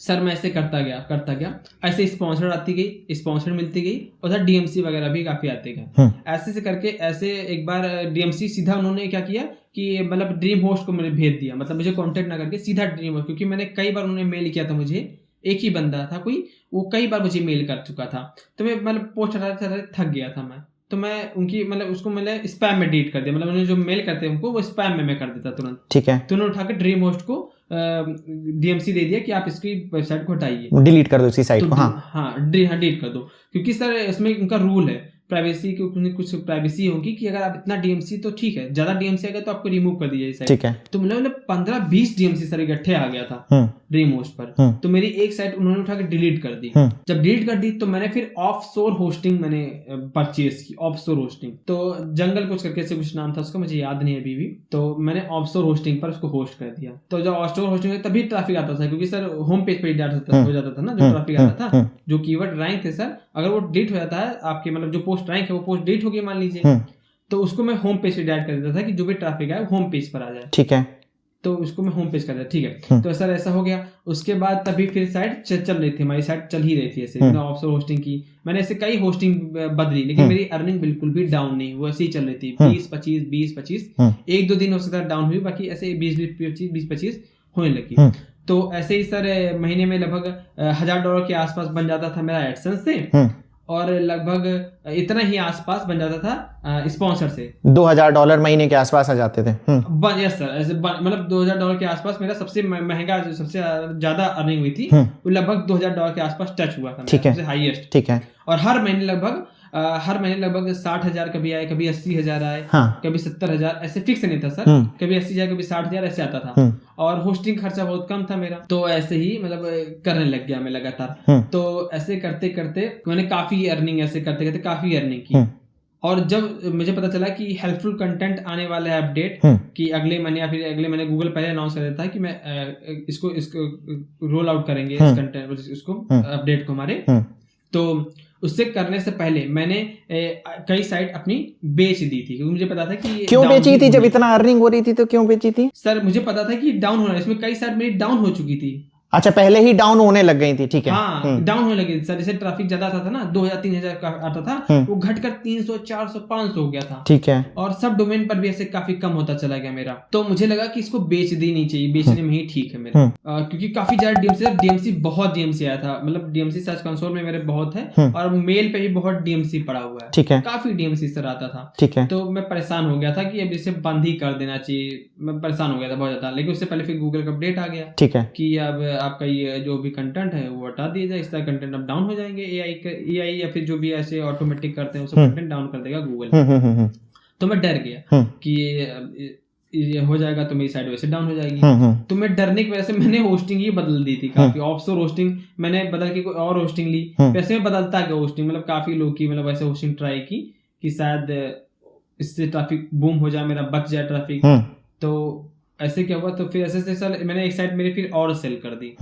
सर मैं ऐसे करता गया ऐसे स्पॉन्सर आती गई, स्पॉन्सर मिलती गई और सर डीएमसी वगैरह भी काफी आते गए। ऐसे से करके ऐसे एक बार डीएमसी सीधा उन्होंने क्या किया कि मतलब ड्रीम होस्ट को मैंने भेज दिया, मतलब मुझे कांटेक्ट ना करके सीधा ड्रीम होस्ट, क्योंकि मैंने कई बार उन्होंने मेल किया था मुझे, एक ही बंदा था कोई, वो कई बार मुझे मेल कर चुका था, तो मैं मतलब पोस्ट हटाते थक गया था मैं, तो मैं उनकी मतलब उसको मैंने स्पैम में डिलीट कर दिया, मतलब उन्होंने जो मेल करते हैं उनको वो स्पैम में मैं कर देता तुरंत। ठीक है। तो उन्होंने उठा के ड्रीम होस्ट को डीएमसी दे दिया कि आप इसकी वेबसाइट को हटाइए, डिलीट कर दो इसी साइट को। हाँ डिलीट कर दो, क्योंकि सर इसमें उनका रूल है प्राइवेसी की, कुछ प्राइवेसी होगी कि अगर आप इतना डीएमसी, तो ठीक है ज्यादा डीएमसी आ गया तो आपको रिमूव कर दिया साइट। ठीक है। तो मतलब 15-20 डीएमसी सर इकट्ठे आ गया था ड्रीम होस्ट पर, तो मेरी एक साइट उन्होंने उठा के डिलीट कर दी। जब डिलीट कर दी तो मैंने फिर ऑफशोर होस्टिंग मैंने परचेज की, ऑफशोर होस्टिंग, तो जंगल कुछ करके से कुछ नाम था उसका, मुझे याद नहीं है अभी भी, तो मैंने ऑफशोर होस्टिंग पर उसको होस्ट कर दिया। तो जब ऑफशोर होस्टिंग तभी ट्रैफिक आता था, क्योंकि सर होम पेज पर हो जाता था ना जो ट्रैफिक आता था, जो कीवर्ड रैंक थे सर, अगर वो डिलीट हो जाता है आपके, मतलब जो पोस्ट रैंक है वो पोस्ट डिलीट हो गई मान लीजिए, तो उसको मैं होम पेज पे डायरेक्ट कर देता था कि जो भी ट्रैफिक है वो होम पेज पर आ जाए। ठीक है। तो उसको मैं होम पेज कर दिया, ठीक है। तो सर ऐसा हो गया। उसके बाद तभी फिर साइट चल रही थी, हमारी साइट चल ही रही थी ऐसे, ऑफशोर होस्टिंग की मैंने ऐसे कई होस्टिंग बदली, लेकिन मेरी अर्निंग बिल्कुल भी डाउन नहीं, वो ऐसे ही चल रही थी 20-25 एक दो दिन हो सकता है डाउन हुई, बाकी ऐसे 20-25 होने लगी। तो ऐसे ही सर महीने में लगभग $1000 के आसपास बन जाता था मेरा एडसेंस से, और लगभग इतना ही आसपास बन जाता था स्पॉन्सर से। $2000 महीने के आसपास आ जाते थे। यस सर, ऐसे मतलब $2000 के आसपास मेरा सबसे महंगा, जो सबसे ज्यादा अर्निंग हुई थी वो लगभग $2000 के आसपास टच हुआ था, सबसे हाईएस्ट। ठीक है। और हर महीने लगभग 60,000 कभी आए, कभी 80,000 आए, कभी 70,000, ऐसे फिक्स नहीं था सर, कभी 80,000 कभी 60,000 ऐसे आता था। और होस्टिंग खर्चा बहुत कम था मेरा, तो ऐसे ही मतलब करने लग गया मैं लगातार। तो ऐसे करते करते मैंने काफी अर्निंग, ऐसे करते करते काफी अर्निंग की। और जब मुझे पता चला कि हेल्पफुल कंटेंट आने वाला है अपडेट, कि अगले महीने या फिर अगले महीने गूगल पहले अनाउंस कर देता है कि मैं इसको रोल आउट करेंगे, इस कंटेंट इसको अपडेट को हमारे, तो उससे करने से पहले मैंने कई साइट अपनी बेच दी थी, क्योंकि मुझे पता था कि क्यों बेची थी, जब इतना अर्निंग हो रही थी तो क्यों बेची थी? सर मुझे पता था कि डाउन हो रहा है, इसमें कई साइट मेरी डाउन हो चुकी थी। अच्छा, पहले ही डाउन होने लग गई थी। ठीक है। हाँ, डाउन होने लगी सर, जैसे ट्रैफिक ज्यादा आता था ना, 2000-3000 का आता था, वो घटकर 300, 400, 500 हो गया था। ठीक है। और सब डोमेन पर भी ऐसे काफी कम होता चला गया मेरा, तो मुझे लगा कि इसको बेच देनी चाहिए, बेचने में ही ठीक है मेरा, क्योंकि काफी ज्यादा डीएमसी बहुत डीएमसी आया था, मतलब डीएमसी सर्च कंसोल में मेरे बहुत है, और मेल पे भी बहुत डीएमसी पड़ा हुआ है। ठीक है। काफी डीएमसी सर आता था। ठीक है। तो मैं परेशान हो गया था कि अब इसे बंद ही कर देना चाहिए, मैं परेशान हो गया था बहुत ज्यादा। लेकिन उससे पहले फिर गूगल का अपडेट आ गया। ठीक है। कि अब आपका ये जो भी कंटेंट है वो हटा दिया जाए, इस तरह कंटेंट अब डाउन हो जाएंगे, एआई या फिर जो भी ऐसे ऑटोमेटिक करते हैं वो सब कंटेंट डाउन कर देगा गूगल। तो मैं डर गया कि ये हो जाएगा तो मेरी साइट वैसे डाउन हो जाएगी। तो मैं डरने की वजह से मैंने होस्टिंग ही बदल दी थी काफी, ऑफशोर होस्टिंग मैंने बदल के कोई और होस्टिंग ली। वैसे में बदलता गया होस्टिंग, मतलब काफी लोग की मतलब वैसे होस्टिंग ट्राई की कि शायद इससे ट्रैफिक बूम हो जाए, मेरा बच जाए ट्रैफिक। तो ऐसे क्या हुआ, तो फिर ऐसे सर मैंने एक साइट मेरी फिर और सेल कर दी,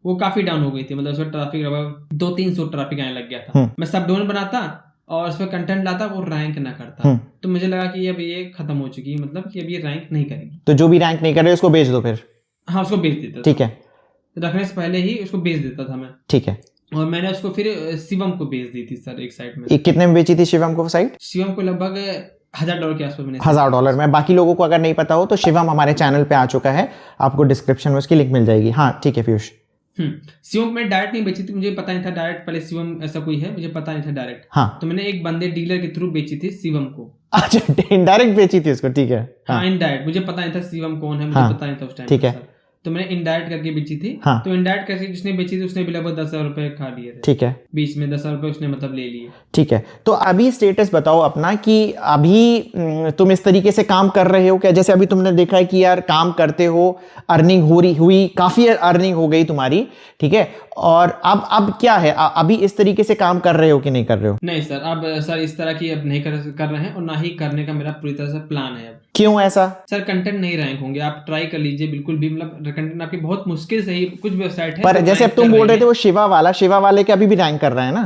वो काफी डाउन हो गई थी, मतलब उसमें ट्रैफिक लगभग 200-300 ट्रैफिक आने लग गया था। मैं सब डोमेन बनाता और उस पर कंटेंट लाता, वो रैंक ना करता। तो मुझे लगा कि अब ये खत्म हो चुकी है, मतलब कि अब ये रैंक नहीं करेगी, तो जो भी रैंक नहीं कर रहे उसको बेच दो फिर। हाँ, उसको बेच देता। ठीक है। रखने से पहले ही उसको बेच देता था मैं। ठीक है। और मैंने उसको फिर शिवम को बेच दी थी सर एक साइट में। कितने में बेची थी शिवम को साइट? शिवम को लगभग $1000 के आसपास मैंने। $1000 में। बाकी लोगों को अगर नहीं पता हो तो शिवम हमारे चैनल पे आ चुका है, आपको डिस्क्रिप्शन में उसकी लिंक मिल जाएगी। हाँ ठीक है पीयूष। शिवम में डायरेक्ट नहीं बेची थी, मुझे पता नहीं था डायरेक्ट, पहले शिवम ऐसा कोई है मुझे पता नहीं था डायरेक्ट। हाँ। तो मैंने एक बंदे डीलर के थ्रू बेची थी शिवम को। अच्छा, इनडायरेक्ट बेची थी उसको। ठीक है। हाँ, इनडायरेक्ट, मुझे पता नहीं था शिवम कौन है, मुझे पता नहीं था उस टाइम। ठीक है। तो मैंने इनडायरेक्ट करके बेची थी। हाँ। तो इनडायरेक्ट करके जिसने बेची थी उसने भी लगभग $10,000 खा लिए थे। ठीक है। बीच में $10,000 उसने मतलब ले लिए। ठीक है। तो अभी स्टेटस बताओ अपना कि अभी तुम इस तरीके से काम कर रहे हो क्या? जैसे अभी तुमने देखा है कि यार काम करते हो, अर्निंग हुई काफी अर्निंग हो गई तुम्हारी, ठीक है, और अब क्या है, अभी इस तरीके से काम कर रहे हो कि नहीं कर रहे हो? नहीं सर, अब सर इस तरह की अब नहीं कर रहे हैं, और ना ही करने का मेरा पूरी तरह से प्लान है अब। क्यों ऐसा? सर कंटेंट नहीं रैंक होंगे, आप ट्राई कर लीजिए बिल्कुल भी, मतलब कंटेंट आपकी बहुत मुश्किल से ही कुछ वेबसाइट है। पर जैसे अब तुम बोल रहे थे वो शिवा वाले के अभी भी रैंक कर रहे हैं ना?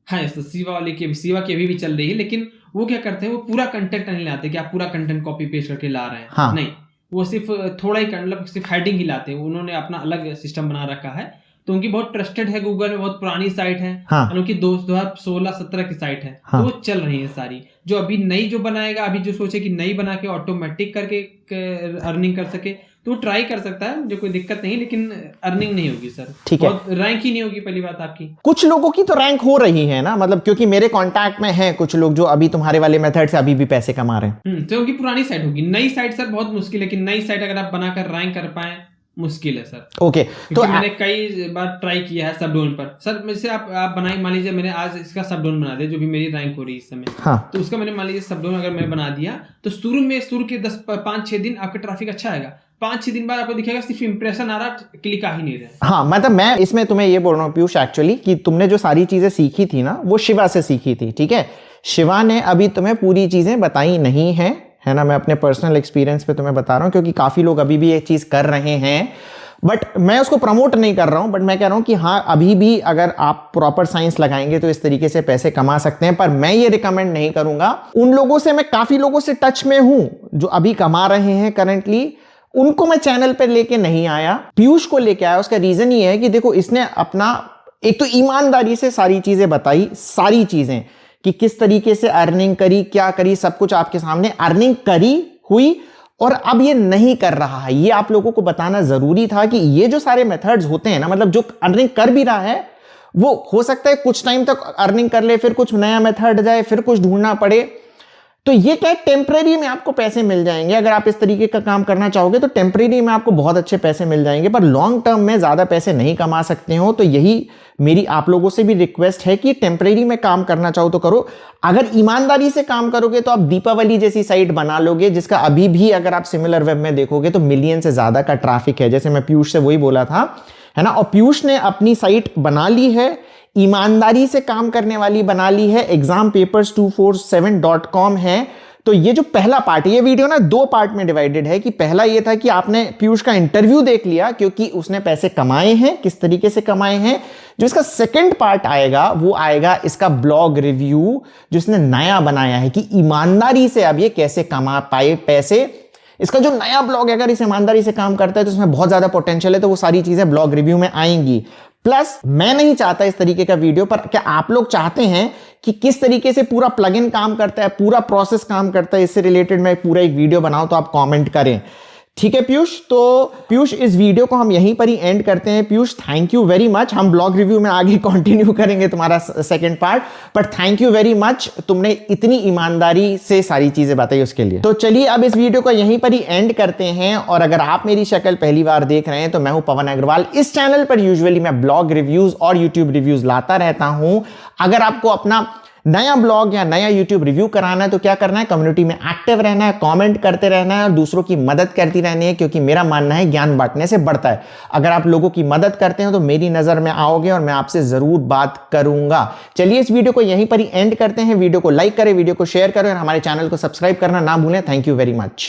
हाँ, शिवा की अभी भी चल रही है, लेकिन वो क्या करते हैं, वो पूरा कंटेंट नहीं लाते कि आप पूरा कंटेंट कॉपी पेस्ट करके ला रहे हैं। हाँ। नहीं, वो सिर्फ थोड़ा ही मतलब सिर्फ हेडिंग ही लाते हैं, उन्होंने अपना अलग सिस्टम बना रखा है। तो उनकी बहुत ट्रस्टेड है, गूगल में बहुत पुरानी साइट है। हाँ। और उनकी 2016-17 की साइट है। हाँ। तो वो चल रही है सारी। जो अभी नई जो बनाएगा, अभी जो सोचे कि नई बना के ऑटोमेटिक करके अर्निंग कर सके, तो वो ट्राई कर सकता है, मुझे कोई दिक्कत नहीं, लेकिन अर्निंग नहीं होगी सर। ठीक है, रैंक ही नहीं होगी पहली बात आपकी। कुछ लोगों की तो रैंक हो रही है ना, मतलब क्योंकि मेरे कांटेक्ट में हैं कुछ लोग जो अभी तुम्हारे वाले मेथड से अभी भी पैसे कमा रहे हैं। तो उनकी पुरानी साइट होगी। नई साइट सर बहुत मुश्किल है कि नई साइट अगर आप बनाकर रैंक कर पाए, मुश्किल है सर। ओके, तो मैंने कई बार ट्राई किया है सबडोन पर सर। जैसे आप बनाई, मान लीजिए मैंने आज इसका सबडोन बना दिया जो भी मेरी रैंक हो रही है इस समय। हाँ। तो उसका मैंने मान लीजिए सबडोन अगर मैंने बना दिया, तो शुरू के 5-6 दिन आपका ट्रैफिक अच्छा आएगा। 5-6 दिन बाद आपको दिखेगा सिर्फ इंप्रेशन आ रहा, क्लिक आ ही नहीं रहा। हाँ, मतलब मैं इसमें तुम्हें ये बोल रहा हूँ पीयूष एक्चुअली कि तुमने जो सारी चीजें सीखी थी ना, वो शिवा से सीखी थी। ठीक है, शिवा ने अभी तुम्हें पूरी चीजें बताई नहीं है ना। मैं अपने पर्सनल एक्सपीरियंस पे तुम्हें बता रहा हूँ, क्योंकि काफी लोग अभी भी ये चीज कर रहे हैं, बट मैं उसको प्रमोट नहीं कर रहा हूं। बट मैं कह रहा हूं कि हाँ, अभी भी अगर आप प्रॉपर साइंस लगाएंगे तो इस तरीके से पैसे कमा सकते हैं। पर मैं ये रिकमेंड नहीं करूंगा। उन लोगों से, मैं काफी लोगों से टच में हूं जो अभी कमा रहे हैं करंटली, उनको मैं चैनल पर लेके नहीं आया, पीयूष को लेके आया। उसका रीजन ये है कि देखो, इसने अपना एक तो ईमानदारी से सारी चीजें बताई, सारी चीजें कि किस तरीके से अर्निंग करी, क्या करी, सब कुछ आपके सामने अर्निंग करी हुई, और अब ये नहीं कर रहा है। ये आप लोगों को बताना जरूरी था कि ये जो सारे मेथड्स होते हैं ना, मतलब जो अर्निंग कर भी रहा है वो हो सकता है कुछ टाइम तक अर्निंग कर ले, फिर कुछ नया मेथड जाए, फिर कुछ ढूंढना पड़े। तो ये क्या है, टेम्परेरी में आपको पैसे मिल जाएंगे। अगर आप इस तरीके का काम करना चाहोगे तो टेम्परेरी में आपको बहुत अच्छे पैसे मिल जाएंगे, पर लॉन्ग टर्म में ज्यादा पैसे नहीं कमा सकते हो। तो यही मेरी आप लोगों से भी रिक्वेस्ट है कि टेम्परेरी में काम करना चाहो तो करो। अगर ईमानदारी से काम करोगे तो आप दीपावली जैसी साइट बना लोगे, जिसका अभी भी अगर आप सिमिलर वेब में देखोगे तो मिलियन से ज्यादा का ट्रैफिक है। जैसे मैं पीयूष से वही बोला था, है ना। और पीयूष ने अपनी साइट बना ली है, ईमानदारी से काम करने वाली बना ली है। exampapers247.com है। तो ये जो पहला पार्ट, ये वीडियो ना 2 पार्ट में डिवाइडेड है। कि पहला ये था कि आपने पीयूष का इंटरव्यू देख लिया, क्योंकि उसने पैसे कमाए हैं, किस तरीके से कमाए हैं। जो इसका सेकंड पार्ट आएगा वो आएगा इसका ब्लॉग रिव्यू, जो इसने नया बनाया है कि ईमानदारी से अब ये कैसे कमा पाए पैसे। इसका जो नया ब्लॉग है, अगर इस ईमानदारी से काम करता है तो उसमें बहुत ज्यादा पोटेंशियल है। तो वो सारी चीजें ब्लॉग रिव्यू में आएंगी। प्लस मैं नहीं चाहता इस तरीके का वीडियो, पर क्या आप लोग चाहते हैं कि किस तरीके से पूरा प्लगइन काम करता है, पूरा प्रोसेस काम करता है, इससे रिलेटेड मैं पूरा एक वीडियो बनाऊं, तो आप कमेंट करें। ठीक है पीयूष, तो पीयूष इस वीडियो को हम यहीं पर ही एंड करते हैं। Piyush thank you very much. हम ब्लॉग रिव्यू में आगे कंटिन्यू करेंगे तुम्हारा second part, but thank you very much, तुमने इतनी ईमानदारी से सारी चीजें बताई उसके लिए। तो चलिए अब इस वीडियो को यहीं पर ही एंड करते हैं। और अगर आप मेरी शक्ल पहली बार देख रहे हैं तो मैं हूं पवन अग्रवाल। इस चैनल पर यूजुअली मैं ब्लॉग रिव्यूज और यूट्यूब रिव्यूज लाता रहता हूं। अगर आपको अपना नया ब्लॉग या नया YouTube रिव्यू कराना है तो क्या करना है, कम्युनिटी में एक्टिव रहना है, कमेंट करते रहना है और दूसरों की मदद करती रहनी है, क्योंकि मेरा मानना है ज्ञान बांटने से बढ़ता है। अगर आप लोगों की मदद करते हो तो मेरी नजर में आओगे और मैं आपसे जरूर बात करूंगा। चलिए इस वीडियो को यहीं पर ही एंड करते हैं। वीडियो को लाइक करें, वीडियो को शेयर करें और हमारे चैनल को सब्सक्राइब करना ना भूलें। Thank you very much.